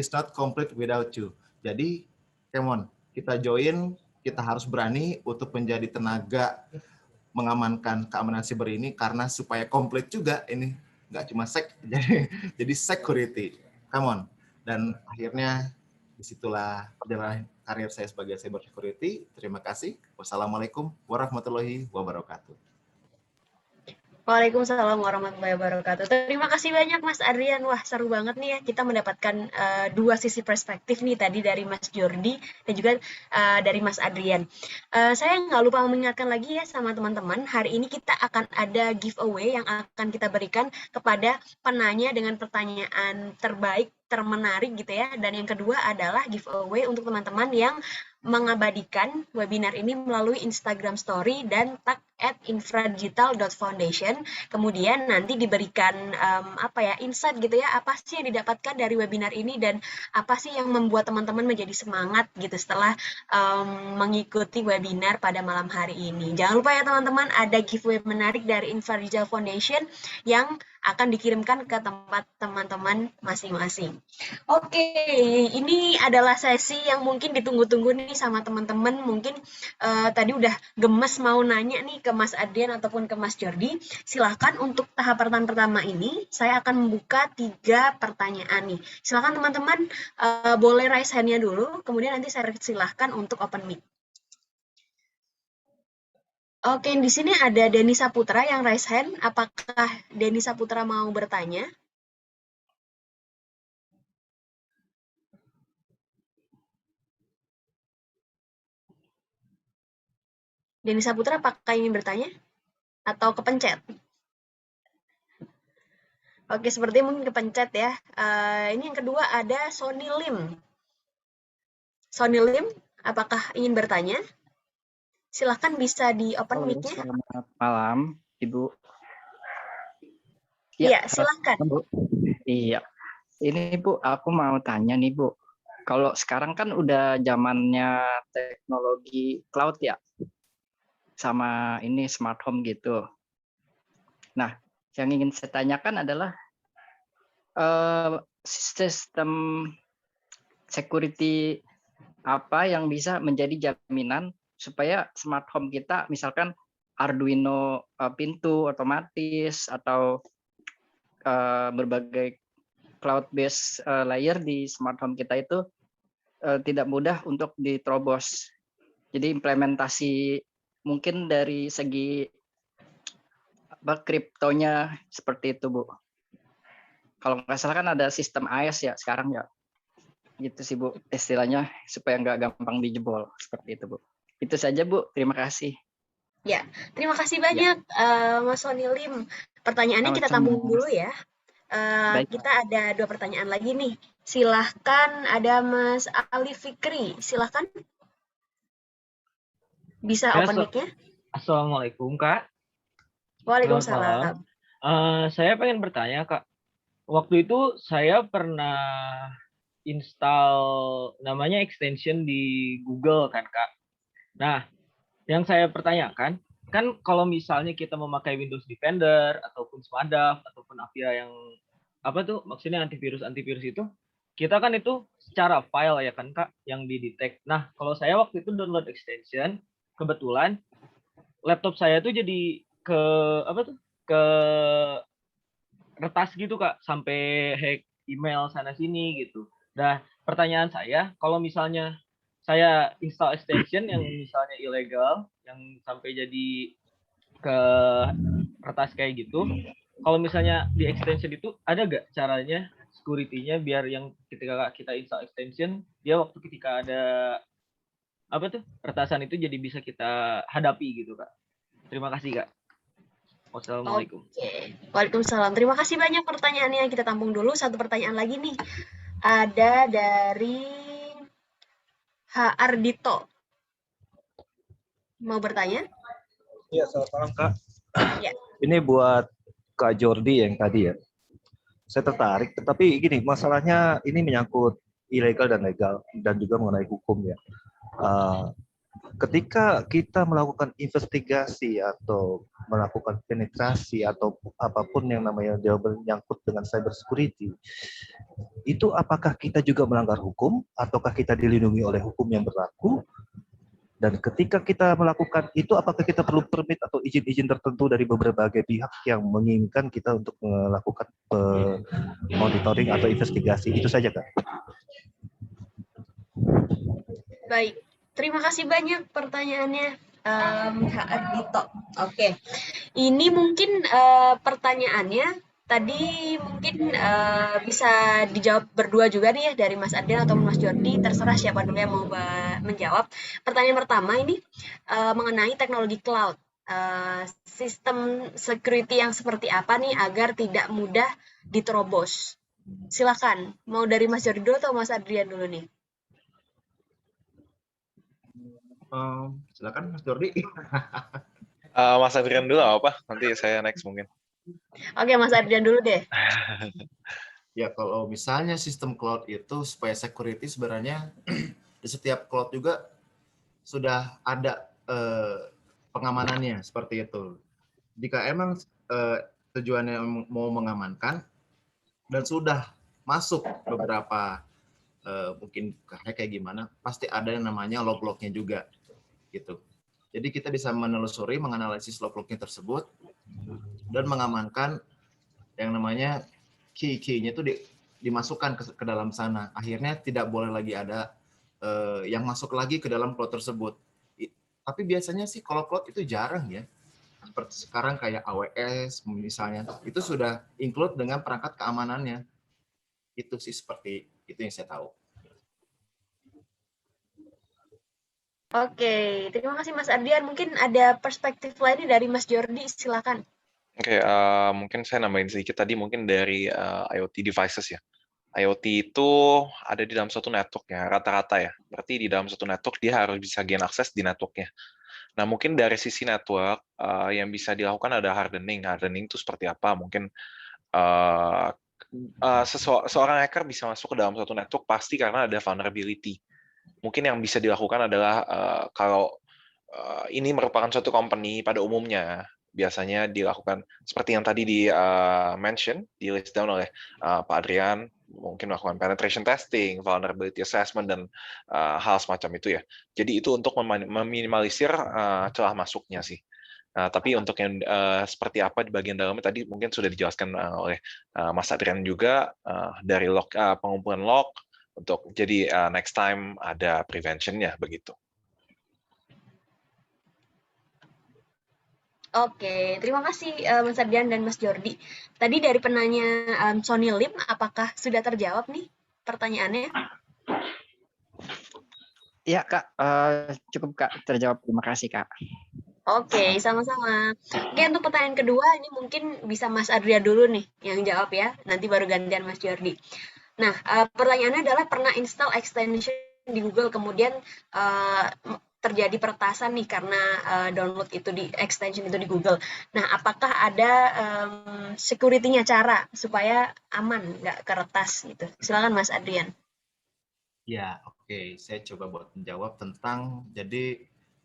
not complete without you. Jadi, come on, kita join, kita harus berani untuk menjadi tenaga mengamankan keamanan siber ini, karena supaya komplit juga ini, nggak cuma jadi security. Come on. Dan akhirnya disitulah perjalanan karir saya sebagai cyber security. Terima kasih. Wassalamualaikum warahmatullahi wabarakatuh. Waalaikumsalam warahmatullahi wabarakatuh. Terima kasih banyak Mas Adrian. Wah, seru banget nih ya kita mendapatkan dua sisi perspektif nih tadi dari Mas Jordi dan juga dari Mas Adrian. Saya nggak lupa mengingatkan lagi ya sama teman-teman, hari ini kita akan ada giveaway yang akan kita berikan kepada penanya dengan pertanyaan terbaik, termenarik gitu ya. Dan yang kedua adalah giveaway untuk teman-teman yang mengabadikan webinar ini melalui Instagram Story dan tag @infradigital.foundation. Kemudian nanti diberikan insight gitu ya, apa sih yang didapatkan dari webinar ini dan apa sih yang membuat teman-teman menjadi semangat gitu setelah mengikuti webinar pada malam hari ini. Jangan lupa ya teman-teman, ada giveaway menarik dari Infra Digital Foundation yang akan dikirimkan ke tempat teman-teman masing-masing. Oke, ini adalah sesi yang mungkin ditunggu-tunggu nih sama teman-teman. Mungkin tadi udah gemes mau nanya nih ke Mas Adrian ataupun ke Mas Jordi. Silahkan untuk tahapan pertama ini, saya akan membuka 3 pertanyaan nih. Silahkan teman-teman boleh raise hand-nya dulu, kemudian nanti saya silahkan untuk open mic. Oke, di sini ada Denny Saputra yang raise hand. Apakah Denny Saputra mau bertanya? Denny Saputra apakah ingin bertanya? Atau kepencet? Oke, sepertinya mungkin kepencet ya. Ini yang kedua ada Sony Lim. Sony Lim, apakah ingin bertanya? Silahkan bisa di open mic-nya. Selamat malam, Ibu. Iya, silakan. Bu. Iya. Ini Bu, aku mau tanya nih Bu. Kalau sekarang kan udah zamannya teknologi cloud ya, sama ini smart home gitu. Nah, yang ingin saya tanyakan adalah sistem security apa yang bisa menjadi jaminan supaya smart home kita, misalkan Arduino pintu otomatis atau berbagai cloud-based layer di smart home kita itu tidak mudah untuk diterobos. Jadi implementasi mungkin dari segi kriptonya seperti itu, Bu. Kalau nggak salah kan ada sistem AES ya sekarang ya. Gitu sih, Bu, istilahnya supaya nggak gampang dijebol. Seperti itu, Bu. Itu saja, Bu. Terima kasih. Ya, terima kasih banyak Mas Sony Lim. Pertanyaannya kita Sama-sama. tampung dulu ya. Baik. Kita ada 2 pertanyaan lagi nih. Silahkan, ada Mas Ali Fikri. Silahkan. Bisa Ya, open mic-nya. Assalamualaikum, Kak. Waalaikumsalam. Saya pengen bertanya, Kak. Waktu itu saya pernah install namanya extension di Google kan, Kak. Nah, yang saya pertanyakan, kan kalau misalnya kita memakai Windows Defender ataupun Smadaf ataupun Avaya yang maksudnya antivirus itu, kita kan itu secara file ya kan, Kak, yang didetect. Nah, kalau saya waktu itu download extension, kebetulan laptop saya tuh jadi ke retas gitu, Kak, sampai hack email sana sini gitu. Nah, pertanyaan saya, kalau misalnya saya install extension yang misalnya ilegal, yang sampai jadi ke retas kayak gitu, kalau misalnya di extension itu ada nggak caranya security-nya biar yang ketika kita install extension, dia waktu ketika ada retasan itu jadi bisa kita hadapi gitu, Kak. Terima kasih, Kak. Wassalamualaikum. Oke. Waalaikumsalam. Terima kasih banyak pertanyaannya. Kita tampung dulu. Satu pertanyaan lagi nih. Ada dari H. Ardito. Mau bertanya? Iya, selamat malam, Kak. Ya. Ini buat Kak Jordi yang tadi ya. Saya tertarik, tetapi gini, masalahnya ini menyangkut ilegal dan legal dan juga mengenai hukum ya. Ketika kita melakukan investigasi atau melakukan penetrasi atau apapun yang namanya dia menyangkut dengan cyber security, itu apakah kita juga melanggar hukum ataukah kita dilindungi oleh hukum yang berlaku? Dan ketika kita melakukan itu, apakah kita perlu permit atau izin-izin tertentu dari berbagai pihak yang menginginkan kita untuk melakukan monitoring atau investigasi? Itu saja, Kak. Baik. Terima kasih banyak pertanyaannya, H. Ardito. Oke. Ini mungkin pertanyaannya tadi mungkin bisa dijawab berdua juga nih ya, dari Mas Adrian atau Mas Jordi, terserah siapa dulu yang mau menjawab. Pertanyaan pertama ini mengenai teknologi cloud. Sistem security yang seperti apa nih agar tidak mudah diterobos? Silakan. Mau dari Mas Jordi dulu atau Mas Adrian dulu nih? Silakan Mas Jordi. Mas Adrian dulu apa? Nanti saya next mungkin. Oke, Mas Adrian dulu deh. Ya, kalau misalnya sistem cloud itu supaya security sebenarnya di setiap cloud juga sudah ada pengamanannya seperti itu. Jika emang tujuannya mau mengamankan dan sudah masuk beberapa mungkin kayak gimana, pasti ada yang namanya log-lognya juga gitu. Jadi kita bisa menelusuri, menganalisis log-lognya tersebut dan mengamankan yang namanya key-nya itu dimasukkan ke dalam sana. Akhirnya tidak boleh lagi ada yang masuk lagi ke dalam cloud tersebut. Tapi biasanya sih kalau cloud itu jarang ya. Seperti sekarang kayak AWS misalnya, itu sudah include dengan perangkat keamanannya. Itu sih seperti itu yang saya tahu. Oke, terima kasih Mas Ardian. Mungkin ada perspektif lainnya dari Mas Jordi, silakan. Oke, mungkin saya nambahin sedikit tadi mungkin dari IoT devices ya. IoT itu ada di dalam suatu network ya, rata-rata ya. Berarti di dalam suatu network dia harus bisa gain akses di networknya. Nah, mungkin dari sisi network yang bisa dilakukan ada hardening. Hardening itu seperti apa? Mungkin seorang hacker bisa masuk ke dalam suatu network pasti karena ada vulnerability. Mungkin yang bisa dilakukan adalah kalau ini merupakan suatu company pada umumnya, biasanya dilakukan seperti yang tadi di mention, di list down oleh Pak Adrian, mungkin melakukan penetration testing, vulnerability assessment, dan hal semacam itu ya. Jadi itu untuk meminimalisir celah masuknya sih. Nah, tapi untuk yang seperti apa di bagian dalamnya tadi mungkin sudah dijelaskan oleh Mas Adrian juga dari log, pengumpulan log untuk jadi next time ada prevention-nya begitu. Oke, terima kasih Mas Ardian dan Mas Jordi. Tadi dari penanya Sony Lim, apakah sudah terjawab nih pertanyaannya? Iya Kak, cukup Kak terjawab. Terima kasih Kak. Oke, sama-sama. Oke, untuk pertanyaan kedua ini mungkin bisa Mas Adrian dulu nih yang jawab ya. Nanti baru gantian Mas Jordi. Nah, pertanyaannya adalah pernah install extension di Google kemudian terjadi peretasan nih karena download itu di extension itu di Google. Nah, apakah ada security-nya cara supaya aman, nggak keretas gitu? Silakan Mas Adrian. Ya, oke. Saya coba buat menjawab tentang, jadi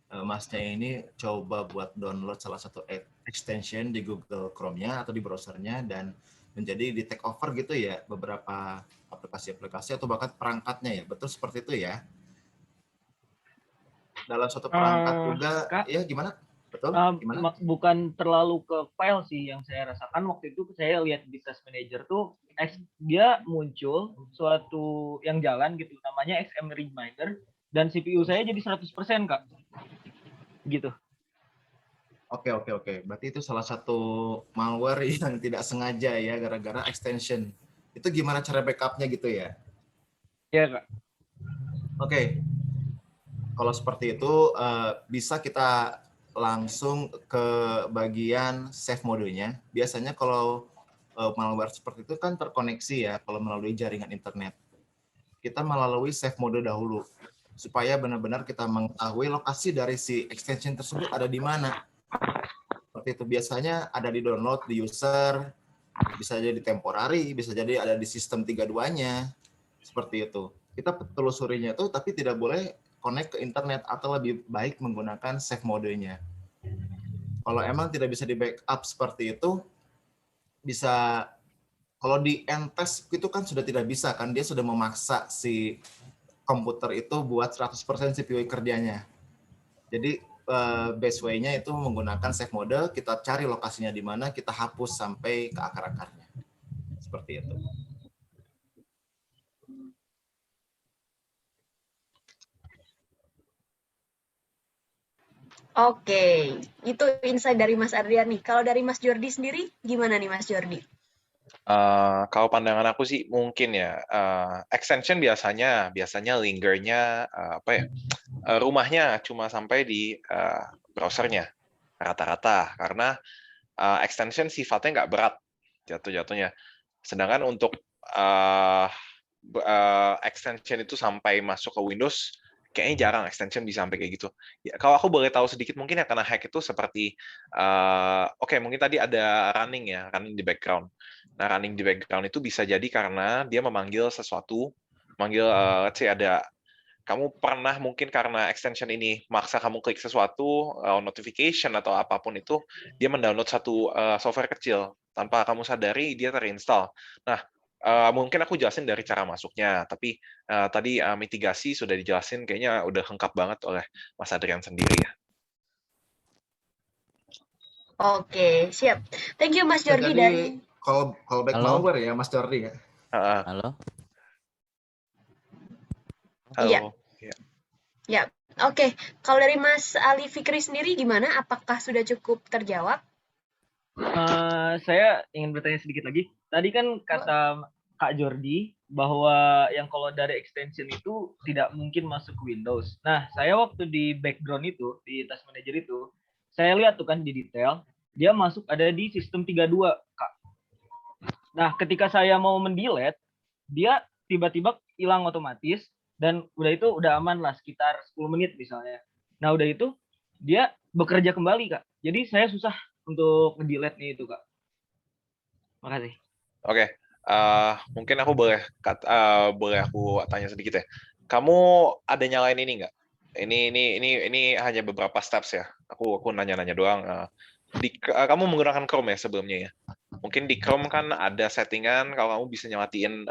Masnya ini coba buat download salah satu extension di Google Chrome-nya atau di browsernya dan menjadi di take over gitu ya beberapa aplikasi-aplikasi atau bahkan perangkatnya ya. Betul seperti itu ya? Dalam suatu perangkat juga, Kak, ya gimana? Betul? Gimana? bukan terlalu ke file sih yang saya rasakan waktu itu. Saya lihat di Task Manager tuh dia muncul suatu yang jalan gitu namanya XM Reminder dan CPU saya jadi 100% Kak. Gitu. Oke. Berarti itu salah satu malware yang tidak sengaja ya gara-gara extension. Itu gimana cara backupnya gitu ya? Iya Kak. Oke. Kalau seperti itu bisa kita langsung ke bagian save modenya. Biasanya kalau malware seperti itu kan terkoneksi ya kalau melalui jaringan internet. Kita melalui save mode dahulu supaya benar-benar kita mengetahui lokasi dari si extension tersebut ada di mana. Seperti itu biasanya ada di download di user, bisa jadi temporary, bisa jadi ada di sistem 32-nya. Seperti itu. Kita telusurinya itu tapi tidak boleh connect ke internet atau lebih baik menggunakan save modenya. Kalau emang tidak bisa di backup seperti itu, bisa kalau di end-test itu kan sudah tidak bisa kan, dia sudah memaksa si komputer itu buat 100% CPU kerjanya. Jadi best way-nya itu menggunakan save mode, kita cari lokasinya di mana, kita hapus sampai ke akar-akarnya. Seperti itu. Oke, itu insight dari Mas Ardian nih. Kalau dari Mas Jordi sendiri, gimana nih Mas Jordi? Kalau pandangan aku sih mungkin ya extension biasanya lingernya apa ya rumahnya cuma sampai di browsernya rata-rata karena extension sifatnya nggak berat jatuhnya. Sedangkan untuk extension itu sampai masuk ke Windows kayaknya jarang extension bisa sampai kayak gitu. Ya, kalau aku boleh tahu sedikit mungkin ya karena hack itu seperti oke, mungkin tadi ada running di background. Nah, running di background itu bisa jadi karena dia memanggil sesuatu, let's say ada kamu pernah mungkin karena extension ini maksa kamu klik sesuatu notification atau apapun itu dia mendownload satu software kecil tanpa kamu sadari dia terinstall. Nah, mungkin aku jelasin dari cara masuknya, tapi tadi mitigasi sudah dijelasin kayaknya udah lengkap banget oleh Mas Adrian sendiri ya. Oke, siap. Thank you Mas Jordi dari callback malware ya Mas Jordi ya. Halo. Iya. Ya, oke. Kalau dari Mas Ali Fikri sendiri gimana? Apakah sudah cukup terjawab? Saya ingin bertanya sedikit lagi. Tadi kan kata Kak Jordi bahwa yang kalau dari extension itu tidak mungkin masuk ke Windows. Nah, saya waktu di background itu, di Task Manager itu, saya lihat tuh kan di detail, dia masuk ada di sistem 32, Kak. Nah, ketika saya mau mendelete, dia tiba-tiba hilang otomatis, dan udah itu udah aman lah sekitar 10 menit misalnya. Nah, udah itu dia bekerja kembali, Kak. Jadi saya susah untuk nge-delete-nya itu, Kak. Makasih. Oke, mungkin aku boleh aku tanya sedikit ya. Kamu ada nyalain ini nggak? Ini hanya beberapa steps ya. Aku nanya-nanya doang. Kamu menggunakan Chrome ya sebelumnya ya? Mungkin di Chrome kan ada settingan kalau kamu bisa nyematiin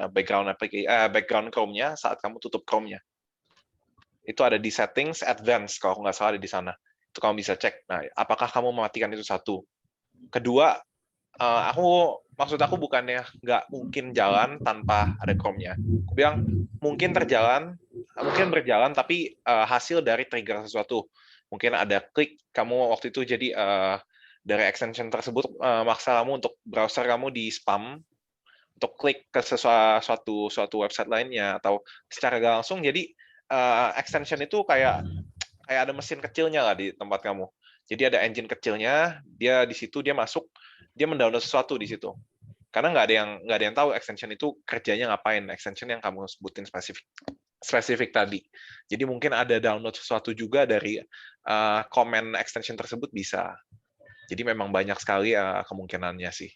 background Chrome-nya saat kamu tutup Chrome-nya. Itu ada di settings advance kalau aku nggak salah ada di sana. Itu kamu bisa cek. Nah, apakah kamu mematikan itu satu? Kedua, maksud aku bukannya nggak mungkin jalan tanpa ada Chrome-nya. Aku bilang mungkin berjalan tapi hasil dari trigger sesuatu. Mungkin ada klik kamu waktu itu jadi dari extension tersebut maksa kamu untuk browser kamu di spam untuk klik ke suatu website lainnya atau secara nggak langsung jadi extension itu kayak ada mesin kecilnya lah di tempat kamu. Jadi ada engine kecilnya, dia di situ dia masuk, dia mendownload sesuatu di situ. Karena nggak ada yang tahu extension itu kerjanya ngapain, extension yang kamu sebutin spesifik tadi. Jadi mungkin ada download sesuatu juga dari comment extension tersebut bisa. Jadi memang banyak sekali kemungkinannya sih.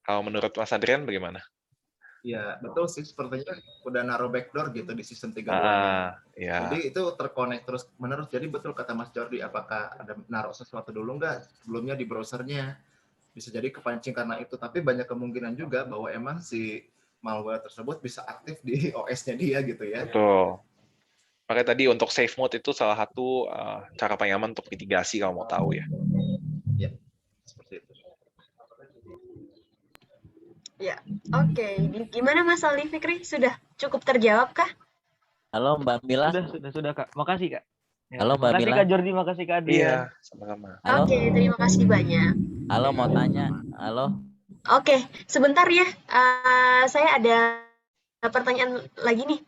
Kalau menurut Mas Adrian bagaimana? Ya, betul sih. Sepertinya udah naruh backdoor gitu di sistem 3.2-nya. Ya. Jadi itu terkonek terus menerus. Jadi betul kata Mas Jordi, apakah ada naruh sesuatu dulu nggak sebelumnya di browsernya? Bisa jadi kepancing karena itu. Tapi banyak kemungkinan juga bahwa emang si malware tersebut bisa aktif di OS-nya dia gitu ya. Betul. Makanya tadi untuk safe mode itu salah satu cara paling aman untuk mitigasi kalau mau tahu ya. Ya, seperti itu. Ya, oke. Gimana Mas Aldi Fikri? Sudah cukup terjawab kah? Halo Mbak Mila. Sudah Kak. Makasih Kak. Ya, Halo Mbak makasih Mila. Kak Jordi, makasih Kak Adrian. Iya, sama-sama. Halo. Oke, terima kasih banyak. Halo, mau tanya. Halo. Oke, sebentar ya. Saya ada pertanyaan lagi nih.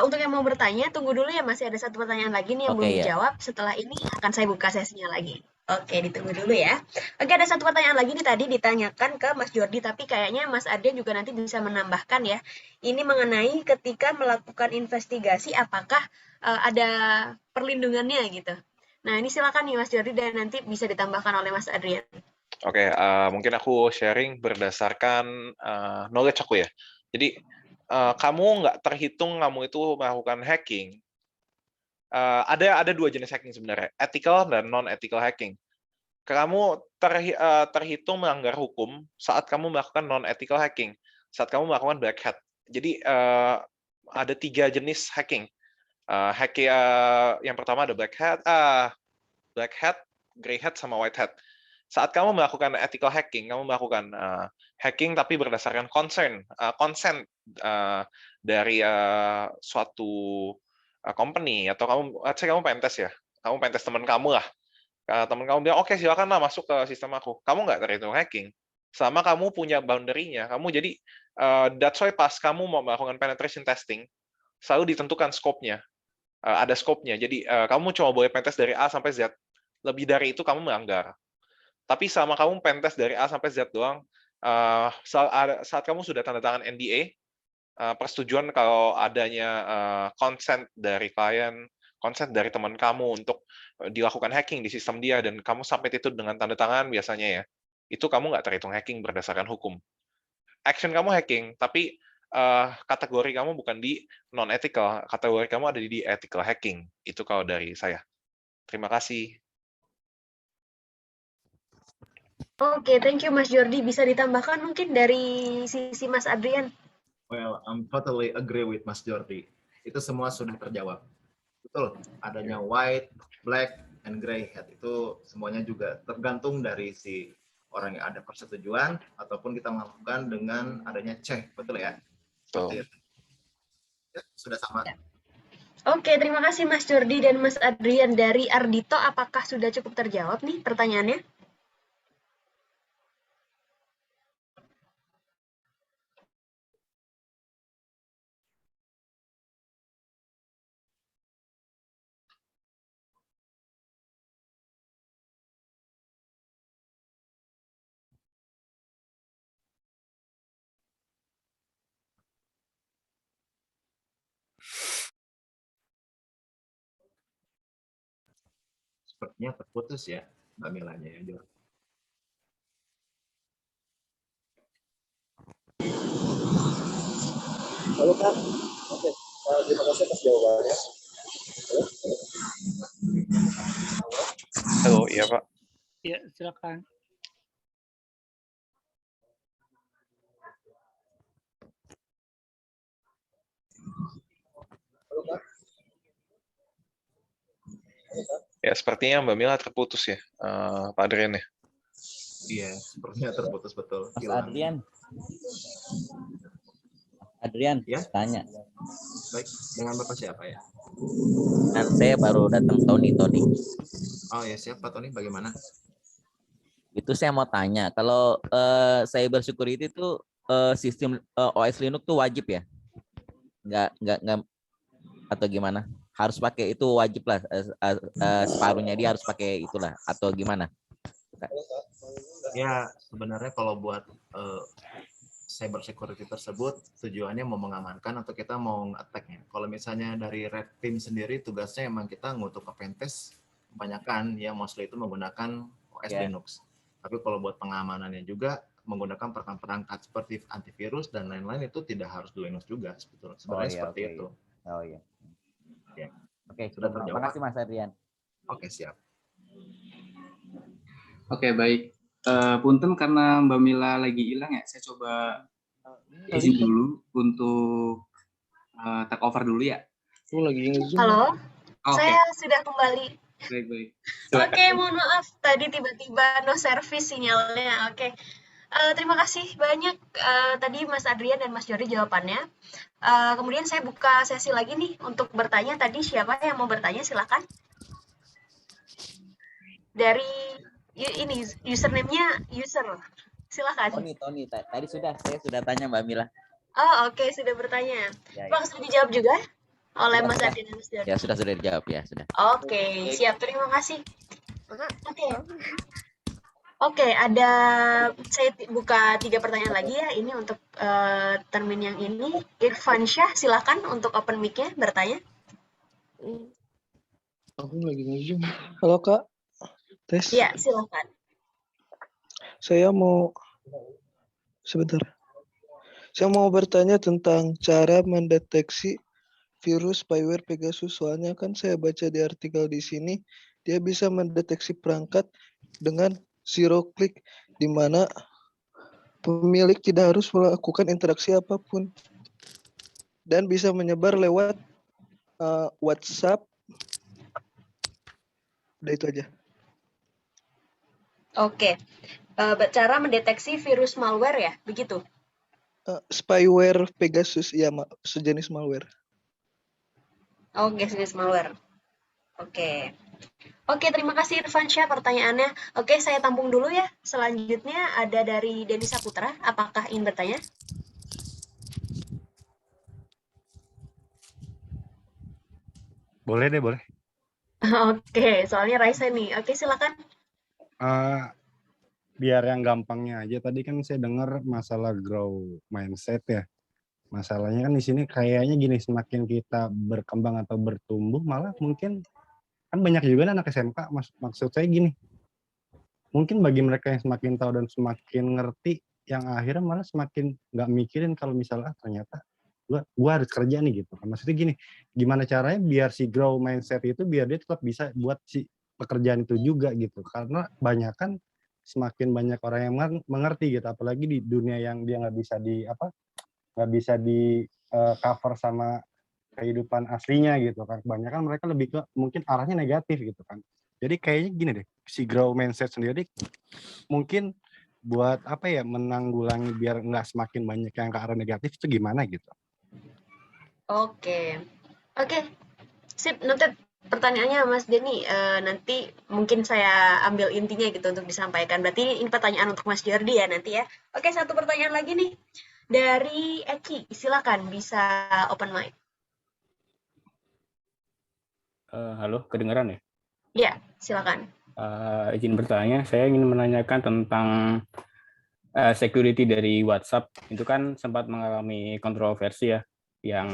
Untuk yang mau bertanya, tunggu dulu ya, masih ada satu pertanyaan lagi nih yang Oke, belum ya. dijawab. Setelah ini akan saya buka sesinya lagi. Oke, ditunggu dulu ya. Oke, ada satu pertanyaan lagi nih tadi ditanyakan ke Mas Jordi, tapi kayaknya Mas Adrian juga nanti bisa menambahkan ya. Ini mengenai ketika melakukan investigasi, apakah ada perlindungannya gitu. Nah, ini silakan nih Mas Jordi dan nanti bisa ditambahkan oleh Mas Adrian. Oke, mungkin aku sharing berdasarkan knowledge aku ya. Jadi, kamu nggak terhitung kamu itu melakukan hacking. Ada dua jenis hacking sebenarnya, ethical dan non-ethical hacking. Kamu terhitung melanggar hukum saat kamu melakukan non-ethical hacking, saat kamu melakukan black hat. Jadi, ada 3 jenis hacking. Yang pertama ada black hat, gray hat, sama white hat. Saat kamu melakukan ethical hacking, kamu melakukan hacking tapi berdasarkan consent dari suatu company atau kamu pentest ya, kamu pentest teman kamu lah. Teman kamu bilang oke silakan lah masuk ke sistem aku. Kamu nggak terhitung hacking. Selama kamu punya boundary-nya, kamu jadi that's why pas kamu mau melakukan penetration testing selalu ditentukan scope-nya. Ada scope-nya. Jadi kamu cuma boleh pentest dari A sampai Z. Lebih dari itu kamu melanggar. Tapi selama kamu pentest dari A sampai Z doang, saat kamu sudah tanda tangan NDA, persetujuan kalau adanya consent dari klien, consent dari teman kamu untuk dilakukan hacking di sistem dia, dan kamu sampai itu dengan tanda tangan biasanya ya, itu kamu nggak terhitung hacking berdasarkan hukum. Action kamu hacking, tapi kategori kamu bukan di non-ethical, kategori kamu ada di ethical hacking. Itu kalau dari saya. Terima kasih. Oke, thank you Mas Jordi. Bisa ditambahkan mungkin dari sisi Mas Adrian? Well, I'm totally agree with Mas Jordi. Itu semua sudah terjawab. Betul, adanya white, black, and gray hat itu semuanya juga tergantung dari si orang yang ada persetujuan ataupun kita melakukan dengan adanya check, betul ya? Betul. Ya, sudah sama. Oke, terima kasih Mas Jordi dan Mas Adrian. Dari Ardito, apakah sudah cukup terjawab nih pertanyaannya? Sepertinya terputus ya Mbak Milanya ya. Halo Kak. Oke, terima kasih atas jawabannya. Halo, iya Pak. Ya, silakan. Ya, sepertinya Mbak Mila terputus ya, Pak Adrian ya. Iya, sepertinya terputus betul. Mas Hilang. Adrian, Ya? tanya. Baik, dengan Bapak siapa ya? Kan saya baru datang Tony. Oh ya, siapa Tony? Bagaimana? Itu saya mau tanya, kalau cyber security itu sistem OS Linux tuh wajib ya? Nggak atau gimana? Harus pakai itu wajib lah, separuhnya dia harus pakai itulah atau gimana? Ya, sebenarnya kalau buat cyber security tersebut tujuannya mau mengamankan atau kita mau nge-attack-nya. Kalau misalnya dari Red Team sendiri tugasnya emang kita ngutuk ke pentest, kebanyakan ya mostly itu menggunakan OS Linux. Tapi kalau buat pengamanannya juga menggunakan perangkat seperti antivirus dan lain-lain itu tidak harus di Linux juga sebetulnya. Sebenarnya seperti itu. Oh iya. Ya. Oke, Sudah terjawab. terima kasih Mas Adrian. Oke, siap. Oke, baik. Punten karena Mbak Mila lagi hilang ya, saya coba izin dulu untuk take over dulu ya. Lagi nge-zoom. Halo, Oke, saya sudah kembali. baik. Oke, mohon maaf tadi tiba-tiba no service sinyalnya. Oke. Terima kasih banyak tadi Mas Adrian dan Mas Jordi jawabannya. Kemudian saya buka sesi lagi nih untuk bertanya. Tadi siapa yang mau bertanya? Silakan. Dari ini username-nya user. Silakan. Tony, tadi saya sudah tanya Mbak Mila. Oh, oke, sudah bertanya. Apakah sudah dijawab juga oleh Mas Adrian dan Mas Jordi? Ya, sudah dijawab ya, sudah. Oke, siap. Terima kasih. Oke, ada saya buka 3 pertanyaan lagi ya. Ini untuk termin yang ini. Irfan Syah, silakan untuk open mic-nya bertanya. Aku lagi nge-zoom. Halo Kak. Tes. Iya, silakan. Saya mau bertanya tentang cara mendeteksi virus spyware Pegasus. Soalnya kan saya baca di artikel di sini, dia bisa mendeteksi perangkat dengan zero click, di mana pemilik tidak harus melakukan interaksi apapun dan bisa menyebar lewat WhatsApp. Udah itu aja. Oke. Cara mendeteksi virus malware ya, begitu? Spyware Pegasus, ya sejenis malware. Oke, sejenis malware. Oke. Oke, terima kasih Irfan Syah pertanyaannya. Oke, saya tampung dulu ya. Selanjutnya ada dari Denny Saputra. Apakah ingin bertanya? Boleh deh, boleh. Oke, soalnya Raisa nih. Oke, silakan. Biar yang gampangnya aja, tadi kan saya dengar masalah grow mindset ya. Masalahnya kan di sini kayaknya gini, semakin kita berkembang atau bertumbuh, malah mungkin kan banyak juga anak SMK, maksud saya gini, mungkin bagi mereka yang semakin tahu dan semakin ngerti, yang akhirnya malah semakin nggak mikirin kalau misalnya ternyata gua harus kerja nih gitu. Maksudnya gini, gimana caranya biar si grow mindset itu biar dia tetap bisa buat si pekerjaan itu juga gitu. Karena banyak kan semakin banyak orang yang mengerti gitu, apalagi di dunia yang dia nggak bisa di cover sama kehidupan aslinya gitu kan. Kebanyakan mereka lebih ke mungkin arahnya negatif gitu kan. Jadi kayaknya gini deh, si grow mindset sendiri mungkin buat menanggulangi biar nggak semakin banyak yang ke arah negatif itu gimana gitu. Oke. Sip, noted pertanyaannya Mas Denny. Nanti mungkin saya ambil intinya gitu untuk disampaikan. Berarti ini pertanyaan untuk Mas Jordi ya nanti ya. Oke, satu pertanyaan lagi nih. Dari Eki, silakan bisa open mic. Halo, kedengaran ya? Iya, silakan. Izin bertanya, saya ingin menanyakan tentang security dari WhatsApp. Itu kan sempat mengalami kontroversi ya, yang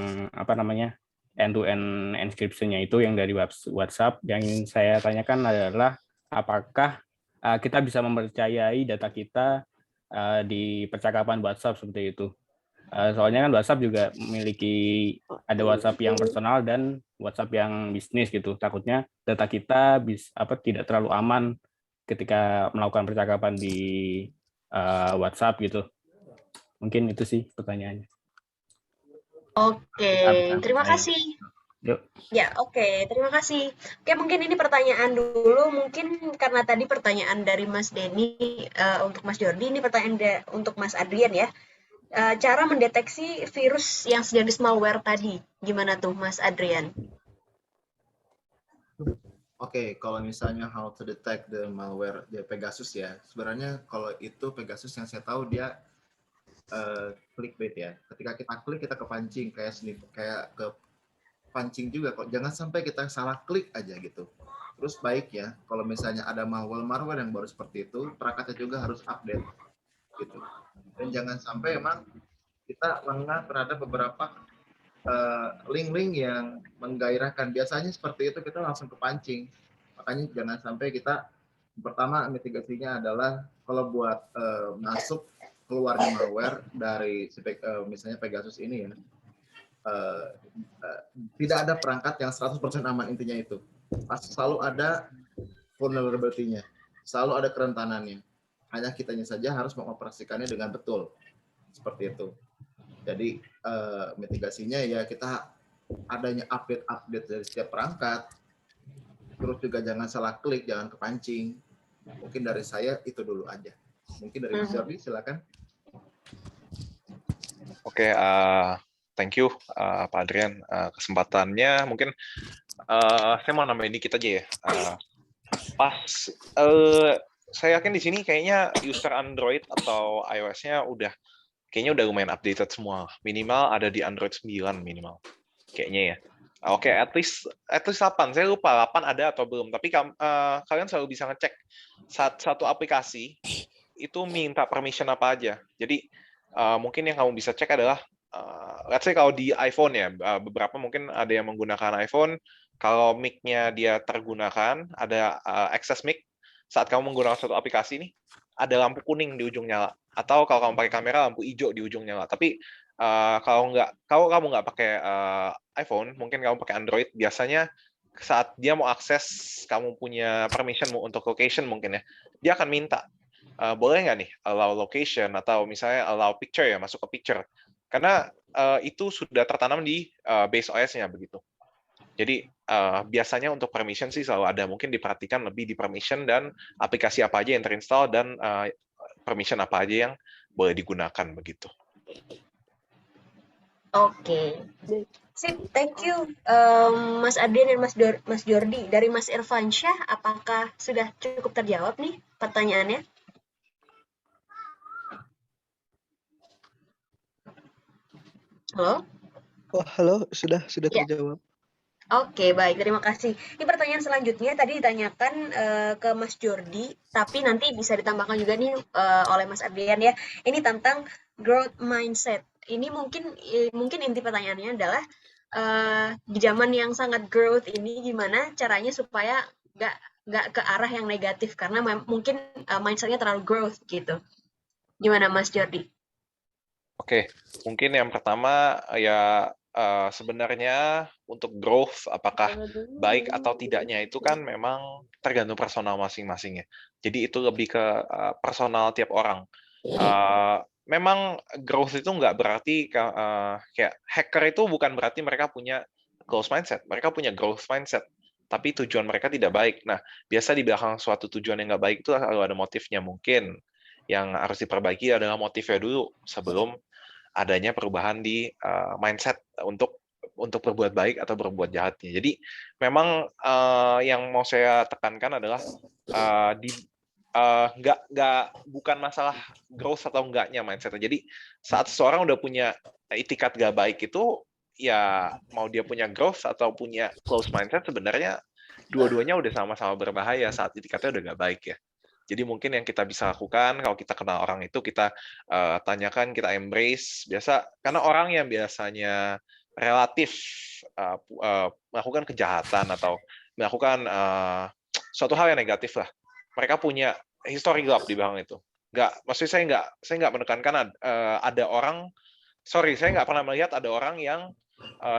end-to-end encryption-nya itu yang dari WhatsApp. Yang ingin saya tanyakan adalah apakah kita bisa mempercayai data kita di percakapan WhatsApp seperti itu. Soalnya kan WhatsApp juga memiliki ada WhatsApp yang personal dan WhatsApp yang bisnis gitu. Takutnya data kita tidak terlalu aman ketika melakukan percakapan di WhatsApp gitu. Mungkin itu sih pertanyaannya. Oke, terima kasih. Yuk. Ya, oke, terima kasih. Oke, mungkin ini pertanyaan dulu. Mungkin karena tadi pertanyaan dari Mas Denny untuk Mas Jordi, ini pertanyaan untuk Mas Adrian ya. Cara mendeteksi virus yang sejenis malware tadi, gimana tuh Mas Adrian? Oke, kalau misalnya how to detect the malware di Pegasus ya, sebenarnya kalau itu Pegasus yang saya tahu dia clickbait ya. Ketika kita klik kita kepancing kayak ke pancing juga kok. Jangan sampai kita salah klik aja gitu. Terus baik ya, kalau misalnya ada malware yang baru seperti itu, perangkatnya juga harus update gitu. Dan jangan sampai emang kita lengah terhadap beberapa link-link yang menggairahkan. Biasanya seperti itu kita langsung kepancing. Makanya jangan sampai kita, pertama mitigasinya adalah kalau buat masuk keluarnya malware dari misalnya Pegasus ini ya, tidak ada perangkat yang 100% aman, intinya itu. Selalu ada vulnerability-nya, selalu ada kerentanannya. Hanya kitanya saja harus mengoperasikannya dengan betul. Seperti itu. Jadi mitigasinya ya kita adanya update dari setiap perangkat. Terus juga jangan salah klik, jangan kepancing. Mungkin dari saya itu dulu aja. Mungkin dari Mas Jordi, silakan. Oke, thank you Pak Adrian kesempatannya. Mungkin saya mau nambahin dikit aja ya. Saya yakin di sini kayaknya user Android atau iOS-nya kayaknya udah lumayan updated semua. Minimal ada di Android 9 minimal. Kayaknya ya. Oke, at least 8. Saya lupa 8 ada atau belum. Tapi kalian selalu bisa ngecek satu aplikasi itu minta permission apa aja. Jadi mungkin yang kamu bisa cek adalah let's say kalau di iPhone ya, beberapa mungkin ada yang menggunakan iPhone, kalau mic-nya dia tergunakan, ada access mic, saat kamu menggunakan suatu aplikasi ini, ada lampu kuning di ujung nyala. Atau kalau kamu pakai kamera, lampu hijau di ujung nyala. Tapi kalau kamu nggak pakai iPhone, mungkin kamu pakai Android, biasanya saat dia mau akses, kamu punya permission untuk location mungkin ya, dia akan minta, boleh nggak nih allow location atau misalnya allow picture ya, masuk ke picture. Karena itu sudah tertanam di base OS-nya begitu. Jadi biasanya untuk permission sih selalu ada. Mungkin diperhatikan lebih di permission dan aplikasi apa aja yang terinstall dan permission apa aja yang boleh digunakan begitu. Oke, sip, thank you Mas Adrian dan Mas Jordi. Dari Mas Irfansyah, apakah sudah cukup terjawab nih pertanyaannya? Halo? Oh, halo, sudah terjawab. Oke, baik, terima kasih. Ini pertanyaan selanjutnya tadi ditanyakan ke Mas Jordi, tapi nanti bisa ditambahkan juga nih oleh Mas Adrian ya. Ini tentang growth mindset. Ini mungkin inti pertanyaannya adalah di zaman yang sangat growth ini gimana caranya supaya nggak ke arah yang negatif karena mungkin mindsetnya terlalu growth gitu. Gimana Mas Jordi? Oke, mungkin yang pertama ya sebenarnya untuk growth apakah baik atau tidaknya itu kan memang tergantung personal masing-masing ya. Jadi itu lebih ke personal tiap orang. Memang growth itu nggak berarti kayak hacker itu bukan berarti mereka punya growth mindset. Mereka punya growth mindset, tapi tujuan mereka tidak baik. Nah, biasa di belakang suatu tujuan yang nggak baik itu selalu ada motifnya. Mungkin yang harus diperbaiki adalah motifnya dulu sebelum adanya perubahan di mindset untuk berbuat baik atau berbuat jahatnya. Jadi memang yang mau saya tekankan adalah bukan masalah growth atau enggaknya mindsetnya. Jadi saat seseorang udah punya itikat gak baik itu, ya mau dia punya growth atau punya close mindset, sebenarnya dua-duanya udah sama-sama berbahaya saat itikatnya udah gak baik ya. Jadi mungkin yang kita bisa lakukan kalau kita kenal orang itu, kita tanyakan, kita embrace biasa, karena orang yang biasanya relatif melakukan kejahatan atau melakukan suatu hal yang negatif lah, mereka punya histori gelap di belakang itu. Maksudnya saya nggak menekankan ada orang saya nggak pernah melihat ada orang yang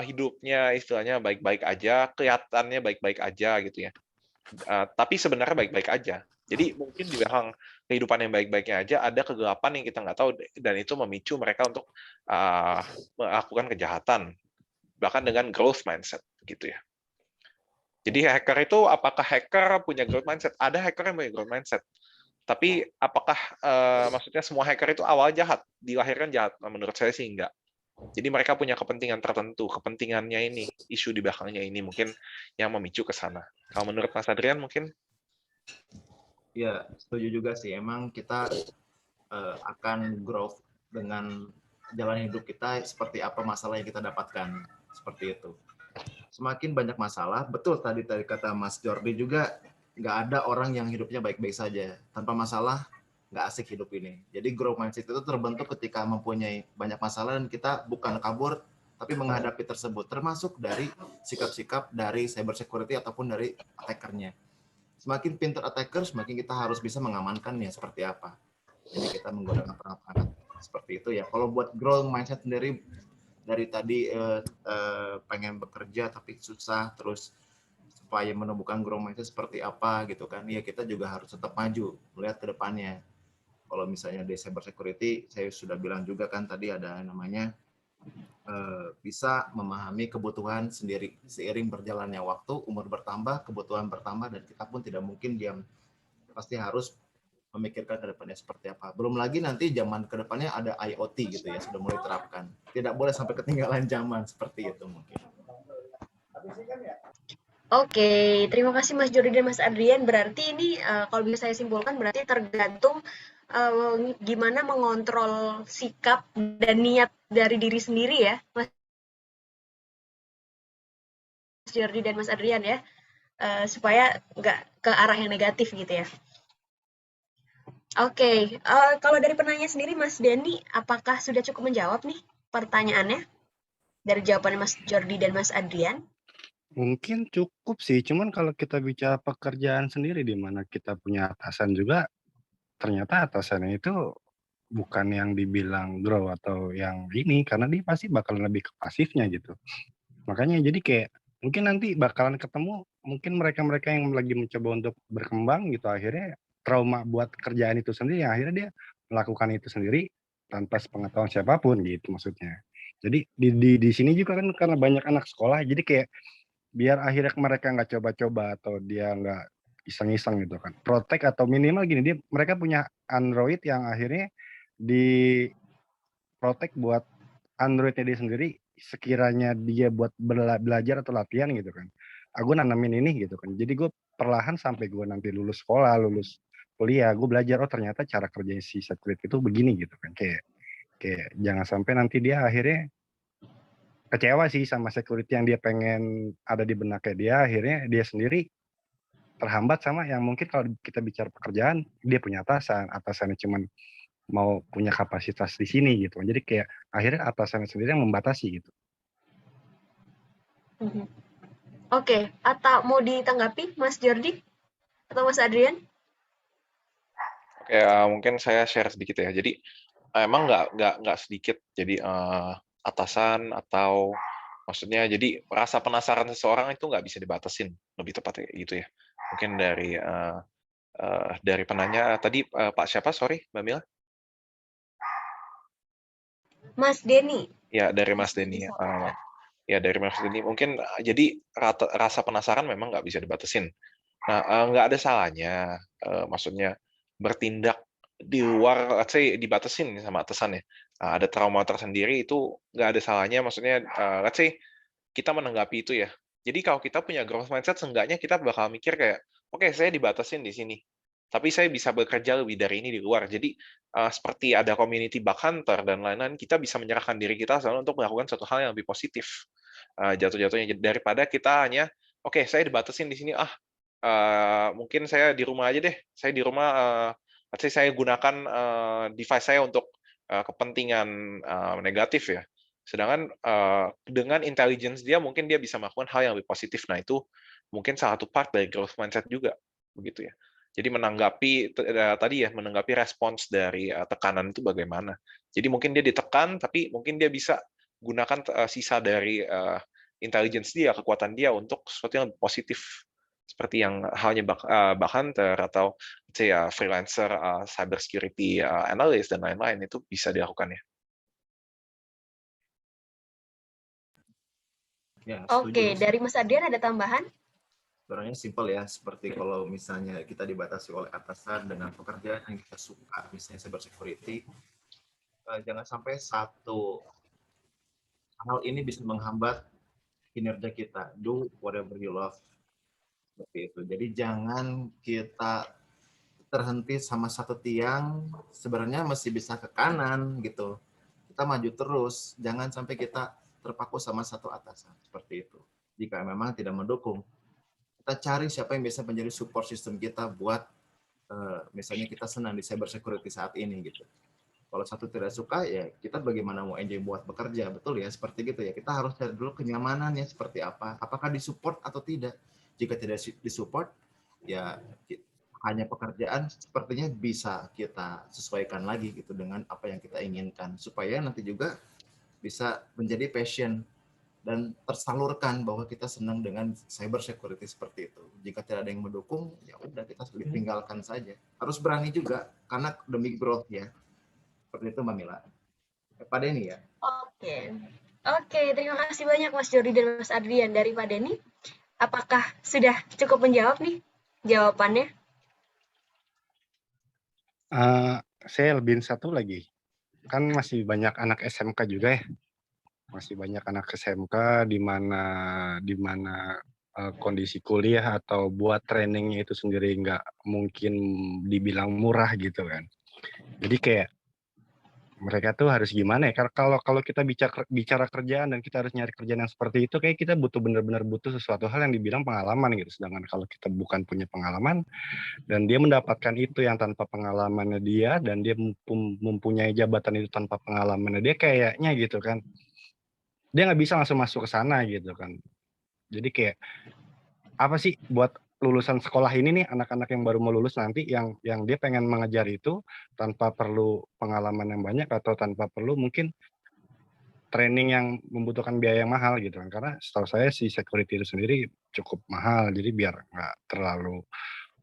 hidupnya istilahnya baik-baik aja, kelihatannya baik-baik aja gitu ya. Tapi sebenarnya baik-baik aja. Jadi mungkin di belakang kehidupan yang baik-baiknya aja ada kegelapan yang kita nggak tahu, dan itu memicu mereka untuk melakukan kejahatan, bahkan dengan growth mindset gitu ya. Jadi hacker itu, apakah hacker punya growth mindset? Ada hacker yang punya growth mindset. Tapi apakah maksudnya semua hacker itu awal jahat, dilahirkan jahat? Menurut saya sih enggak. Jadi mereka punya kepentingan tertentu, kepentingannya ini, isu di belakangnya ini mungkin yang memicu ke sana. Kalau menurut Mas Adrian mungkin? Ya, setuju juga sih. Emang kita akan growth dengan jalan hidup kita, seperti apa masalah yang kita dapatkan. Seperti itu. Semakin banyak masalah, betul tadi kata Mas Jordi juga, nggak ada orang yang hidupnya baik-baik saja. Tanpa masalah, nggak asik hidup ini. Jadi growth mindset itu terbentuk ketika mempunyai banyak masalah dan kita bukan kabur, tapi menghadapi tersebut. Termasuk dari sikap-sikap dari cyber security ataupun dari attackernya. Semakin pintar attacker, semakin kita harus bisa mengamankannya seperti apa. Jadi kita menggunakan perangkat seperti itu ya. Kalau buat growth mindset sendiri, dari tadi pengen bekerja tapi susah, terus supaya menemukan growth mindset seperti apa gitu kan, ya kita juga harus tetap maju melihat ke depannya. Kalau misalnya di cyber security, saya sudah bilang juga kan tadi ada namanya bisa memahami kebutuhan sendiri. Seiring berjalannya waktu, umur bertambah, kebutuhan bertambah, dan kita pun tidak mungkin diam. Pasti harus memikirkan ke depannya seperti apa. Belum lagi nanti zaman ke depannya ada IoT gitu ya, sudah mulai terapkan. Tidak boleh sampai ketinggalan zaman, seperti itu mungkin. Oke, terima kasih Mas Jordi dan Mas Adrian. Berarti ini kalau bisa saya simpulkan berarti tergantung gimana mengontrol sikap dan niat dari diri sendiri ya, Mas Jordi dan Mas Adrian ya, supaya nggak ke arah yang negatif gitu ya. Oke, kalau dari penanya sendiri Mas Denny, apakah sudah cukup menjawab nih pertanyaannya dari jawaban Mas Jordi dan Mas Adrian? Mungkin cukup sih, cuman kalau kita bicara pekerjaan sendiri di mana kita punya atasan juga, ternyata atasannya itu bukan yang dibilang grow atau yang ini, karena dia pasti bakal lebih ke pasifnya gitu. Makanya jadi kayak mungkin nanti bakalan ketemu mungkin mereka-mereka yang lagi mencoba untuk berkembang gitu, akhirnya trauma buat kerjaan itu sendiri, akhirnya dia melakukan itu sendiri tanpa sepengetahuan siapapun gitu maksudnya. Jadi di sini juga kan karena banyak anak sekolah, jadi kayak biar akhirnya mereka nggak coba-coba atau dia nggak iseng-iseng gitu kan. Protect atau minimal gini, mereka punya Android yang akhirnya di protect buat Android-nya dia sendiri, sekiranya dia buat belajar atau latihan gitu kan. Aku nanamin ini gitu kan. Jadi gue perlahan sampai gue nanti lulus sekolah, lulus kuliah, gue belajar oh ternyata cara kerja si security itu begini gitu kan. Kayak jangan sampai nanti dia akhirnya kecewa sih sama security yang dia pengen ada di benaknya dia, akhirnya dia sendiri terhambat sama yang mungkin kalau kita bicara pekerjaan, dia punya atasannya cuman mau punya kapasitas di sini gitu. Jadi kayak akhirnya atasannya sendiri yang membatasi gitu. Oke, atau mau ditanggapi Mas Jordi atau Mas Adrian? Oke, mungkin saya share sedikit ya. Jadi emang nggak sedikit. Jadi atasan atau maksudnya jadi rasa penasaran seseorang itu nggak bisa dibatasin, lebih tepatnya gitu ya. Mungkin dari penanya tadi Pak siapa? Sorry, Mbak Mila. Mas Denny. Ya, dari Mas Denny. Ya, dari Mas Denny. Mungkin jadi rasa penasaran memang nggak bisa dibatasin. Nah, nggak ada salahnya, maksudnya bertindak di luar, let's say dibatasin sama atasannya. Ada trauma tersendiri itu nggak ada salahnya, maksudnya let's say kita menanggapi itu ya. Jadi kalau kita punya growth mindset, seenggaknya kita bakal mikir kayak, oke, saya dibatasin di sini. Tapi saya bisa bekerja lebih dari ini di luar. Jadi seperti ada community bug hunter dan lain-lain, kita bisa menyerahkan diri kita selalu untuk melakukan suatu hal yang lebih positif. Jatuh-jatuhnya daripada kita hanya, oke, saya dibatasin di sini, mungkin saya di rumah aja deh. Saya di rumah, saya gunakan device saya untuk kepentingan negatif ya. Sedangkan dengan intelligence dia, mungkin dia bisa melakukan hal yang lebih positif. Nah, itu mungkin salah satu part dari growth mindset juga, begitu ya. Jadi menanggapi tadi ya, menanggapi respons dari tekanan itu bagaimana. Jadi mungkin dia ditekan, tapi mungkin dia bisa gunakan sisa dari intelligence dia, kekuatan dia untuk sesuatu yang positif, seperti yang halnya bug hunter atau ya freelancer cyber security analyst dan lain-lain, itu bisa dilakukan ya. Ya, setuju. Oke, dari Mas Adrian ada tambahan? Sebenarnya simpel ya, seperti kalau misalnya kita dibatasi oleh atasan dengan pekerjaan yang kita suka, misalnya cyber security, jangan sampai satu hal ini bisa menghambat kinerja kita. Do whatever you love. Seperti itu. Jadi jangan kita terhenti sama satu tiang, sebenarnya masih bisa ke kanan gitu. Kita maju terus, jangan sampai kita terpaku sama satu atasan. Seperti itu. Jika memang tidak mendukung, kita cari siapa yang bisa menjadi support system kita buat misalnya kita senang di cyber security saat ini gitu. Kalau satu tidak suka ya kita bagaimana mau enjoy buat bekerja, betul ya, seperti gitu ya. Kita harus cari dulu kenyamanannya seperti apa, apakah disupport atau tidak. Jika tidak disupport ya hanya pekerjaan sepertinya bisa kita sesuaikan lagi gitu dengan apa yang kita inginkan supaya nanti juga bisa menjadi passion dan tersalurkan bahwa kita senang dengan cyber security seperti itu. Jika tidak ada yang mendukung, ya udah kita tinggalkan saja. Harus berani juga karena demi growth ya. Seperti itu Mbak Mila. Pak Denny ya. Oke. Oke, terima kasih banyak Mas Jordi dan Mas Adrian. Dari Pak Denny, apakah sudah cukup menjawab nih jawabannya? Saya lebihin satu lagi. Kan masih banyak anak SMK juga ya. Masih banyak anak SMK di mana kondisi kuliah atau buat trainingnya itu sendiri nggak mungkin dibilang murah gitu kan. Jadi kayak mereka tuh harus gimana ya? Kalau kita bicara kerjaan dan kita harus nyari kerjaan yang seperti itu, kayak kita benar-benar butuh sesuatu hal yang dibilang pengalaman gitu. Sedangkan kalau kita bukan punya pengalaman dan dia mendapatkan itu yang tanpa pengalamannya dia dan dia mempunyai jabatan itu tanpa pengalamannya dia, kayaknya gitu kan, dia nggak bisa langsung masuk ke sana gitu kan. Jadi kayak apa sih buat lulusan sekolah ini nih, anak-anak yang baru mau lulus nanti yang dia pengen mengejar itu tanpa perlu pengalaman yang banyak atau tanpa perlu mungkin training yang membutuhkan biaya yang mahal gitu kan. Karena setahu saya si security itu sendiri cukup mahal, jadi biar nggak terlalu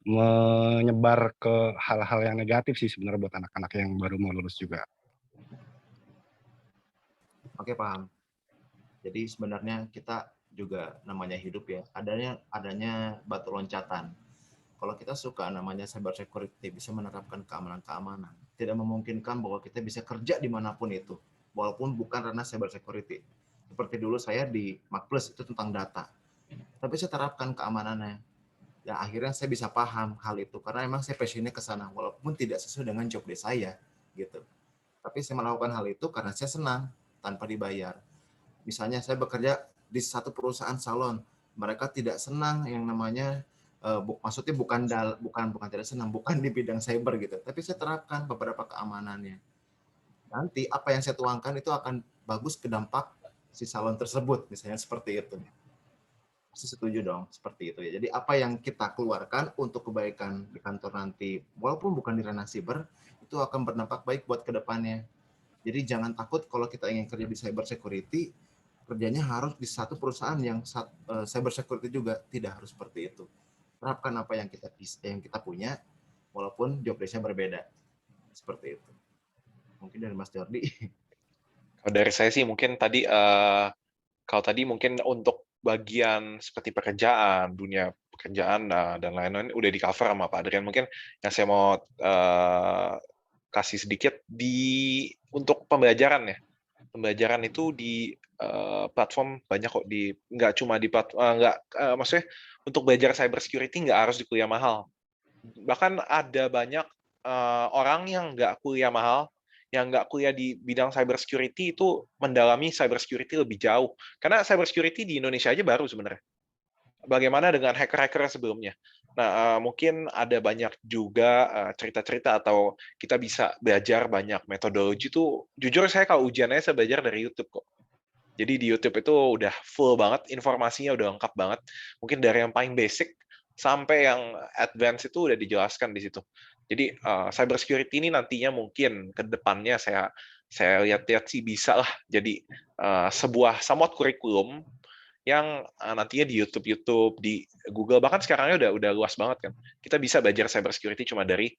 menyebar ke hal-hal yang negatif sih sebenarnya buat anak-anak yang baru mau lulus juga. Oke, paham. Jadi sebenarnya kita juga namanya hidup ya, adanya batu loncatan. Kalau kita suka namanya cyber security, bisa menerapkan keamanan-keamanan, tidak memungkinkan bahwa kita bisa kerja dimanapun itu, walaupun bukan ranah cyber security. Seperti dulu saya di Macplus itu tentang data, tapi saya terapkan keamanannya. Ya akhirnya saya bisa paham hal itu, karena memang saya passionnya ke sana, walaupun tidak sesuai dengan job desk saya, gitu. Tapi saya melakukan hal itu karena saya senang, tanpa dibayar. Misalnya saya bekerja di satu perusahaan salon, mereka tidak senang yang namanya maksudnya bukan tidak senang, bukan di bidang cyber gitu, tapi saya terapkan beberapa keamanannya. Nanti apa yang saya tuangkan itu akan bagus ke dampak si salon tersebut, misalnya seperti itu. Pasti setuju dong seperti itu ya. Jadi apa yang kita keluarkan untuk kebaikan di kantor nanti, walaupun bukan di ranah cyber, itu akan berdampak baik buat kedepannya. Jadi jangan takut kalau kita ingin kerja di cyber security, kerjanya harus di satu perusahaan yang cyber security juga, tidak harus seperti itu. Terapkan apa yang kita punya, walaupun job desk-nya berbeda. Seperti itu. Mungkin dari Mas Jordi. Kalau dari saya sih mungkin tadi, kalau tadi mungkin untuk bagian seperti pekerjaan, dunia pekerjaan dan lain-lain udah di cover sama Pak Adrian. Mungkin yang saya mau kasih sedikit untuk pembelajaran ya. Pembelajaran itu di platform banyak kok, nggak cuma di platform, maksudnya untuk belajar cyber security nggak harus di kuliah mahal. Bahkan ada banyak orang yang nggak kuliah mahal, yang nggak kuliah di bidang cyber security itu mendalami cyber security lebih jauh. Karena cyber security di Indonesia aja baru sebenarnya. Bagaimana dengan hacker-hacker sebelumnya? Nah, mungkin ada banyak juga cerita-cerita atau kita bisa belajar banyak metodologi itu. Jujur saya kalau ujiannya saya belajar dari YouTube kok. Jadi di YouTube itu udah full banget, informasinya udah lengkap banget. Mungkin dari yang paling basic sampai yang advance itu udah dijelaskan di situ. Jadi cyber security ini nantinya mungkin ke depannya saya lihat-lihat sih bisa lah jadi sebuah somewhat kurikulum yang nantinya di YouTube, di Google, bahkan sekarangnya udah luas banget kan. Kita bisa belajar cyber security cuma dari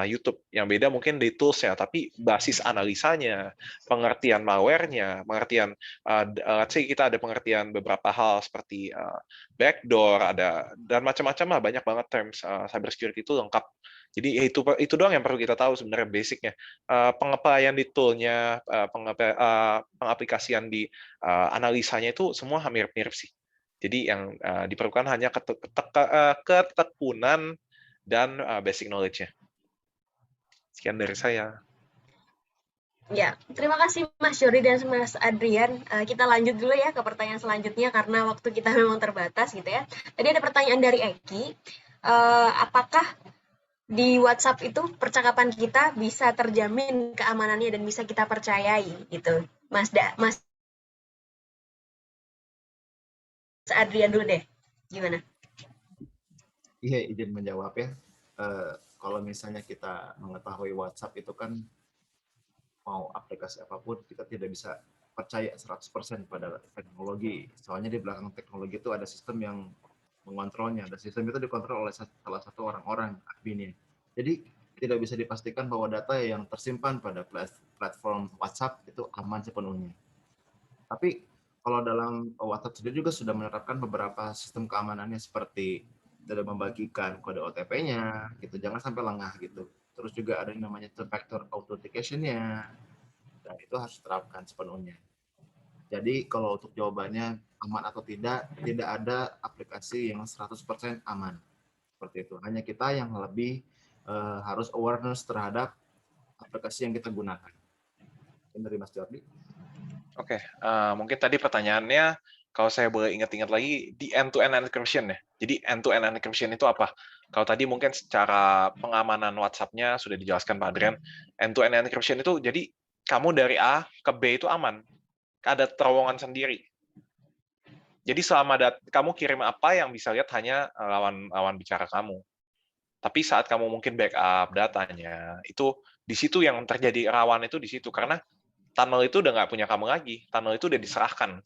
YouTube. Yang beda mungkin di tools-nya, tapi basis analisanya, pengertian malware-nya, pengertian, let's say kita ada pengertian beberapa hal seperti backdoor, ada dan macam-macam lah, banyak banget terms cyber security itu lengkap. Jadi itu doang yang perlu kita tahu sebenarnya basicnya. Pengaplikasian di tool-nya, pengaplikasian di analisanya itu semua mirip-mirip sih. Jadi yang diperlukan hanya ketekunan dan basic knowledge-nya. Sekian dari saya. Ya, terima kasih Mas Jordi dan Mas Adrian. Kita lanjut dulu ya ke pertanyaan selanjutnya karena waktu kita memang terbatas gitu ya. Tadi ada pertanyaan dari Eki. Apakah di WhatsApp itu percakapan kita bisa terjamin keamanannya dan bisa kita percayai gitu? Mas Adrian dulu deh. Gimana? Iya, izin menjawab ya. Kalau misalnya kita mengetahui WhatsApp itu kan mau aplikasi apapun, kita tidak bisa percaya 100% pada teknologi. Soalnya di belakang teknologi itu ada sistem yang mengontrolnya. Dan sistem itu dikontrol oleh salah satu orang-orang adminnya. Jadi tidak bisa dipastikan bahwa data yang tersimpan pada platform WhatsApp itu aman sepenuhnya. Tapi kalau dalam WhatsApp sendiri juga sudah menerapkan beberapa sistem keamanannya seperti tidak membagikan kode OTP-nya, gitu, jangan sampai lengah gitu. Terus juga ada yang namanya two-factor authentication-nya, dan itu harus diterapkan sepenuhnya. Jadi kalau untuk jawabannya aman atau tidak ada aplikasi yang 100% aman. Seperti itu. Hanya kita yang lebih harus awareness terhadap aplikasi yang kita gunakan. Ini dari Mas Jordi. Oke, mungkin tadi pertanyaannya, kalau saya boleh ingat-ingat lagi, di end-to-end encryption ya. Jadi end-to-end encryption itu apa? Kalau tadi mungkin secara pengamanan WhatsApp-nya sudah dijelaskan Pak Adrian, end-to-end encryption itu jadi kamu dari A ke B itu aman. Ada terowongan sendiri. Jadi selama kamu kirim apa yang bisa lihat hanya lawan bicara kamu. Tapi saat kamu mungkin backup datanya, itu di situ yang terjadi rawan itu di situ. Karena tunnel itu udah nggak punya kamu lagi. Tunnel itu udah diserahkan.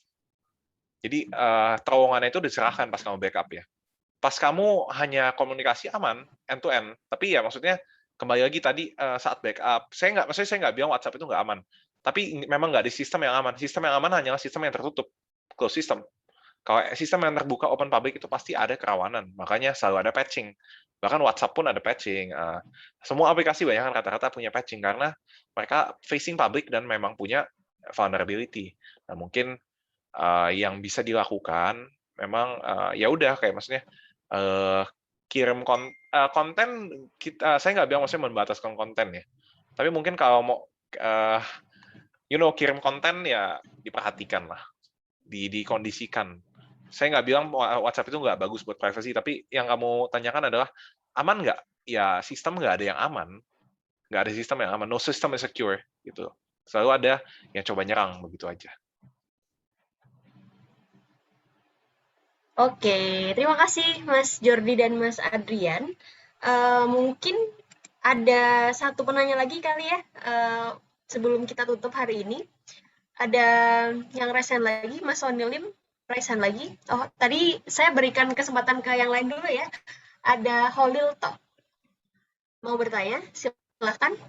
Jadi terowongannya itu diserahkan pas kamu backup ya. Pas kamu hanya komunikasi aman end to end, tapi ya maksudnya kembali lagi tadi saat backup, saya nggak bilang WhatsApp itu nggak aman, tapi memang nggak di sistem yang aman. Sistem yang aman hanyalah sistem yang tertutup, closed system. Kalau sistem yang terbuka open public itu pasti ada kerawanan, makanya selalu ada patching. Bahkan WhatsApp pun ada patching. Semua aplikasi banyak kan rata-rata punya patching karena mereka facing public dan memang punya vulnerability. Nah mungkin yang bisa dilakukan memang ya udah kayak maksudnya kirim konten saya nggak bilang maksudnya membataskan konten ya, tapi mungkin kalau mau kirim konten ya diperhatikan lah, dikondisikan. Saya nggak bilang WhatsApp itu nggak bagus buat privacy, tapi yang kamu tanyakan adalah aman nggak? Ya sistem nggak ada yang aman, nggak ada sistem yang aman. No system is secure gitu. Selalu ada yang coba nyerang begitu aja. Oke, terima kasih Mas Jordi dan Mas Adrian. Mungkin ada satu penanya lagi kali ya, sebelum kita tutup hari ini. Ada yang raise hand lagi, Mas Onilim, raise hand lagi. Oh, tadi saya berikan kesempatan ke yang lain dulu ya. Ada Holil Toh. Mau bertanya? Silakan.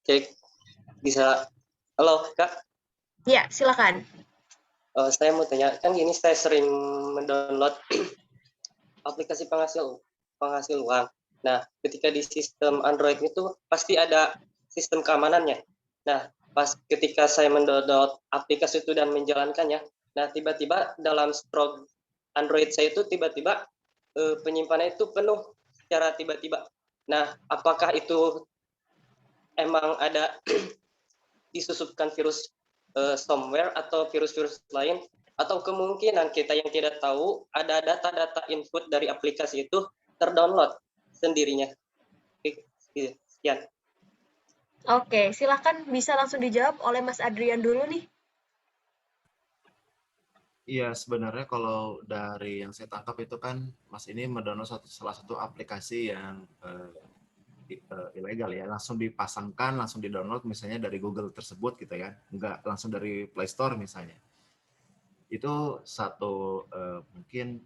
Cek, bisa. Halo, Kak. Ya, silakan. Saya mau tanya, kan gini saya sering mendownload aplikasi penghasil uang. Nah, ketika di sistem Android itu pasti ada sistem keamanannya. Nah, pas ketika saya mendownload aplikasi itu dan menjalankannya, nah tiba-tiba dalam stroke Android saya itu tiba-tiba penyimpanan itu penuh secara tiba-tiba. Nah, apakah itu emang ada disusupkan virus somewhere atau virus-virus lain, atau kemungkinan kita yang tidak tahu ada data-data input dari aplikasi itu terdownload sendirinya. Sekian. Oke, silakan bisa langsung dijawab oleh Mas Adrian dulu nih. Iya, sebenarnya kalau dari yang saya tangkap itu kan Mas ini mendownload salah satu aplikasi yang ilegal ya, langsung dipasangkan, langsung di-download misalnya dari Google tersebut gitu ya, nggak langsung dari Play Store misalnya. Itu satu mungkin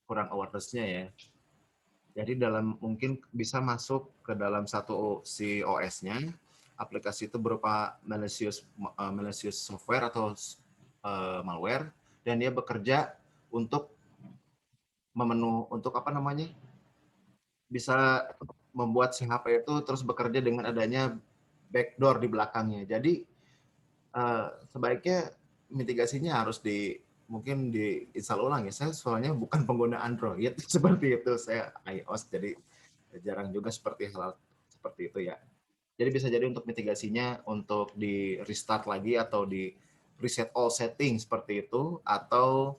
kurang awareness-nya ya. Jadi mungkin bisa masuk ke dalam satu si OS-nya, aplikasi itu berupa malicious software atau malware, dan dia bekerja untuk bisa membuat si HP itu terus bekerja dengan adanya backdoor di belakangnya. Jadi sebaiknya mitigasinya harus mungkin diinstal ulang ya. Saya soalnya bukan pengguna Android seperti itu, saya iOS, jadi jarang juga seperti hal seperti itu ya. Jadi bisa jadi untuk mitigasinya untuk di restart lagi atau di reset all setting seperti itu, atau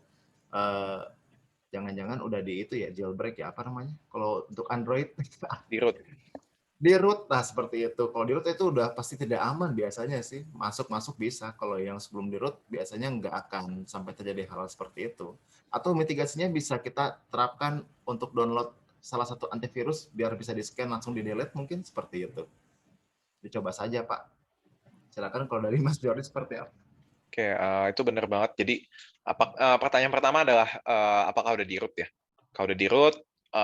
jangan-jangan udah di itu ya, jailbreak ya, apa namanya kalau untuk Android, Di root. di root. Nah seperti itu, kalau di root itu udah pasti tidak aman biasanya sih, masuk bisa. Kalau yang sebelum di root biasanya nggak akan sampai terjadi hal seperti itu. Atau mitigasinya bisa kita terapkan untuk download salah satu antivirus biar bisa di scan langsung di delete, mungkin seperti itu. Dicoba saja Pak. Silakan kalau dari Mas Jordi seperti apa? Oke, itu benar banget. Jadi pertanyaan pertama adalah apakah udah di root ya? Kalau udah di root,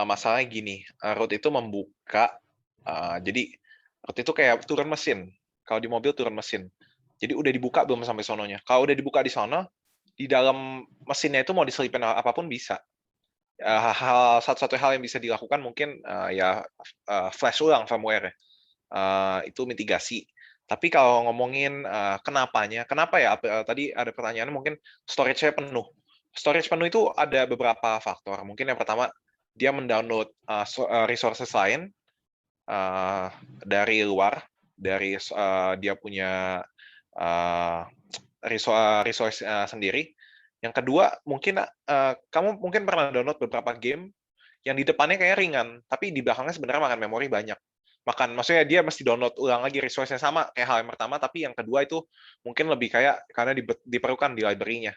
masalahnya gini, root itu membuka, jadi root itu kayak turun mesin. Kalau di mobil turun mesin. Jadi udah dibuka belum sampai sononya. Kalau udah dibuka di sono, di dalam mesinnya itu mau diselipin apapun bisa. Satu-satu hal yang bisa dilakukan mungkin ya flash ulang firmware. Itu mitigasi. Tapi kalau ngomongin kenapa ya? Tadi ada pertanyaan mungkin storage-nya penuh. Storage penuh itu ada beberapa faktor. Mungkin yang pertama dia mendownload resources lain dari luar, dari dia punya resource sendiri. Yang kedua mungkin kamu mungkin pernah download beberapa game yang di depannya kayak ringan, tapi di belakangnya sebenarnya makan memori banyak. Maksudnya dia mesti download ulang lagi resource-nya sama kayak hal yang pertama, tapi yang kedua itu mungkin lebih kayak karena diperlukan di library-nya.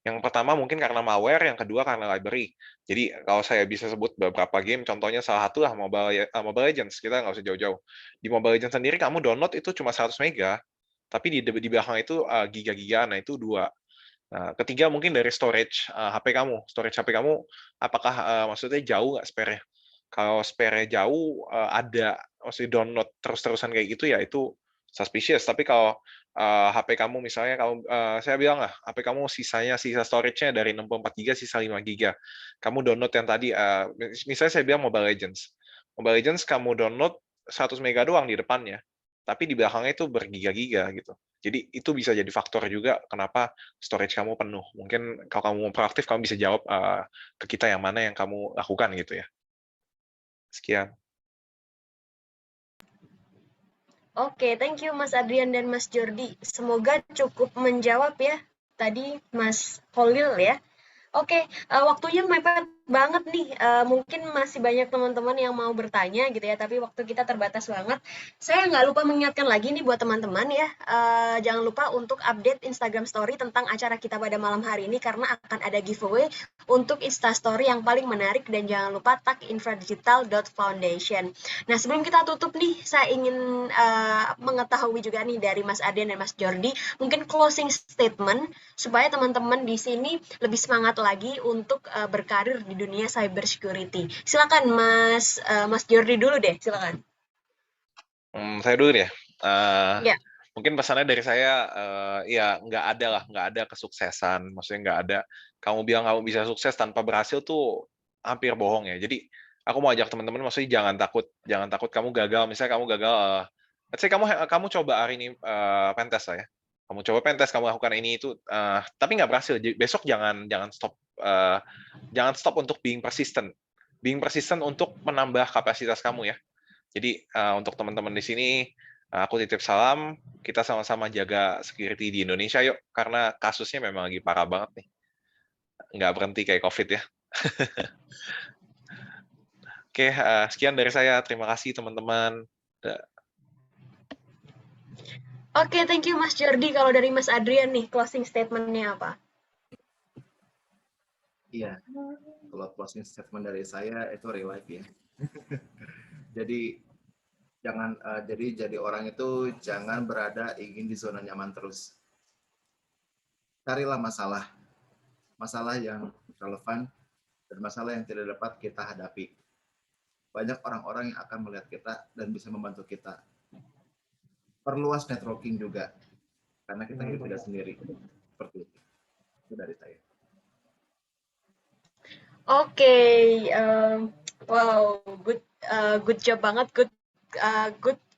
Yang pertama mungkin karena malware, yang kedua karena library. Jadi kalau saya bisa sebut beberapa game, contohnya salah satu lah Mobile Legends, kita nggak usah jauh-jauh. Di Mobile Legends sendiri kamu download itu cuma 100 mega, tapi di belakang itu giga-giga, nah itu dua. Nah, ketiga mungkin dari storage HP kamu. Storage HP kamu, apakah maksudnya jauh nggak spare-nya? Kalau spare-nya jauh, maksudnya download terus-terusan kayak gitu ya itu suspicious. Tapi kalau HP kamu misalnya, saya bilang lah, HP kamu sisa storage-nya dari 64 GB, sisa 5 GB. Kamu download yang tadi, misalnya saya bilang Mobile Legends. Mobile Legends kamu download 100 mega doang di depannya, tapi di belakangnya itu bergiga-giga gitu. Jadi itu bisa jadi faktor juga kenapa storage kamu penuh. Mungkin kalau kamu mau proaktif, kamu bisa jawab ke kita yang mana yang kamu lakukan gitu ya. Sekian. Oke, thank you Mas Adrian dan Mas Jordi. Semoga cukup menjawab ya tadi Mas Holil ya. Oke, waktunya mepet banget nih. Mungkin masih banyak teman-teman yang mau bertanya gitu ya, tapi waktu kita terbatas banget. Saya nggak lupa mengingatkan lagi nih buat teman-teman ya, jangan lupa untuk update Instagram Story tentang acara kita pada malam hari ini karena akan ada giveaway untuk Instastory yang paling menarik, dan jangan lupa tag infradigital.foundation. Nah, sebelum kita tutup nih, saya ingin mengetahui juga nih dari Mas Adrian dan Mas Jordi, mungkin closing statement supaya teman-teman di sini lebih semangat lagi untuk berkarir di dunia cyber security. Silakan Mas Jordi dulu deh, silakan. Saya dulu ya. Ya. Mungkin pesannya dari saya, ya nggak ada kesuksesan. Maksudnya nggak ada. Kamu bilang kamu bisa sukses tanpa berhasil tuh hampir bohong ya. Jadi aku mau ajak teman-teman, maksudnya jangan takut kamu gagal. Misalnya kamu gagal, let's say kamu coba hari ini pentest lah ya. Kamu coba pentest, kamu lakukan ini itu, tapi nggak berhasil. Besok jangan stop untuk being persistent. Being persistent untuk menambah kapasitas kamu ya. Jadi untuk teman-teman di sini, aku titip salam, kita sama-sama jaga security di Indonesia yuk, karena kasusnya memang lagi parah banget nih. Nggak berhenti kayak COVID ya. Oke, sekian dari saya. Terima kasih teman-teman. Oke, thank you Mas Jordi. Kalau dari Mas Adrian nih, closing statement-nya apa? Iya, kalau closing statement dari saya itu real life ya. Jadi jadi orang itu jangan berada ingin di zona nyaman terus. Carilah masalah yang relevan dan masalah yang tidak dapat kita hadapi. Banyak orang-orang yang akan melihat kita dan bisa membantu kita. Perluas networking juga, karena kita hidup tidak sendiri. Seperti itu. Itu dari saya. Oke, wow, good job banget, good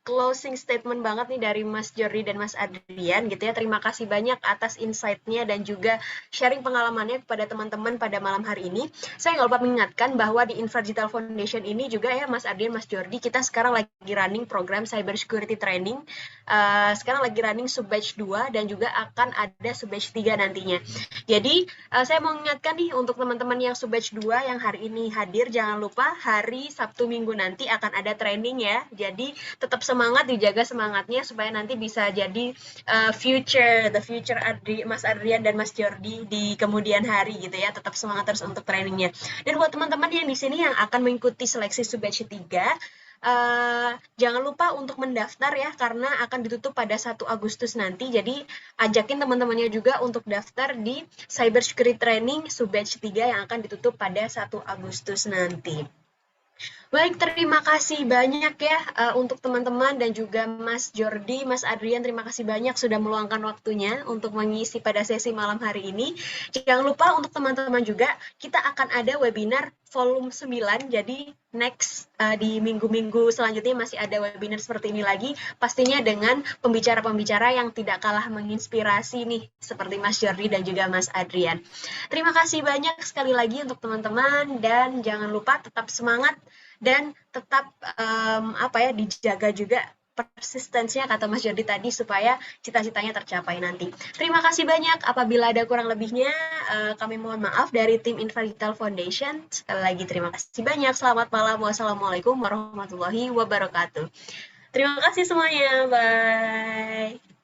closing statement banget nih dari Mas Jordi dan Mas Adrian gitu ya. Terima kasih banyak atas insight-nya dan juga sharing pengalamannya kepada teman-teman pada malam hari ini. Saya nggak lupa mengingatkan bahwa di Infra Digital Foundation ini juga ya Mas Adrian, Mas Jordi, kita sekarang lagi running program Cyber Security Training. Sekarang lagi running sub-batch 2 dan juga akan ada sub-batch 3 nantinya. Jadi saya mau ingatkan nih untuk teman-teman yang sub-batch 2 yang hari ini hadir, jangan lupa hari Sabtu Minggu nanti akan ada training ya. Jadi tetap semangat, dijaga semangatnya supaya nanti bisa jadi the future Mas Adrian dan Mas Jordi di kemudian hari gitu ya. Tetap semangat terus untuk trainingnya. Dan buat teman-teman yang di sini yang akan mengikuti seleksi sub-batch 3, jangan lupa untuk mendaftar ya, karena akan ditutup pada 1 Agustus nanti. Jadi ajakin teman-temannya juga untuk daftar di Cyber Security Training sub-batch 3 yang akan ditutup pada 1 Agustus nanti. Baik, terima kasih banyak ya untuk teman-teman dan juga Mas Jordi, Mas Adrian, terima kasih banyak sudah meluangkan waktunya untuk mengisi pada sesi malam hari ini. Jangan lupa untuk teman-teman juga, kita akan ada webinar volume 9, jadi next di minggu-minggu selanjutnya masih ada webinar seperti ini lagi, pastinya dengan pembicara-pembicara yang tidak kalah menginspirasi nih, seperti Mas Jordi dan juga Mas Adrian. Terima kasih banyak sekali lagi untuk teman-teman, dan jangan lupa tetap semangat dan tetap dijaga juga persistensinya kata Mas Jordi tadi supaya cita-citanya tercapai nanti. Terima kasih banyak. Apabila ada kurang lebihnya, kami mohon maaf dari tim Infra Digital Foundation. Sekali lagi terima kasih banyak. Selamat malam. Wassalamualaikum warahmatullahi wabarakatuh. Terima kasih semuanya. Bye.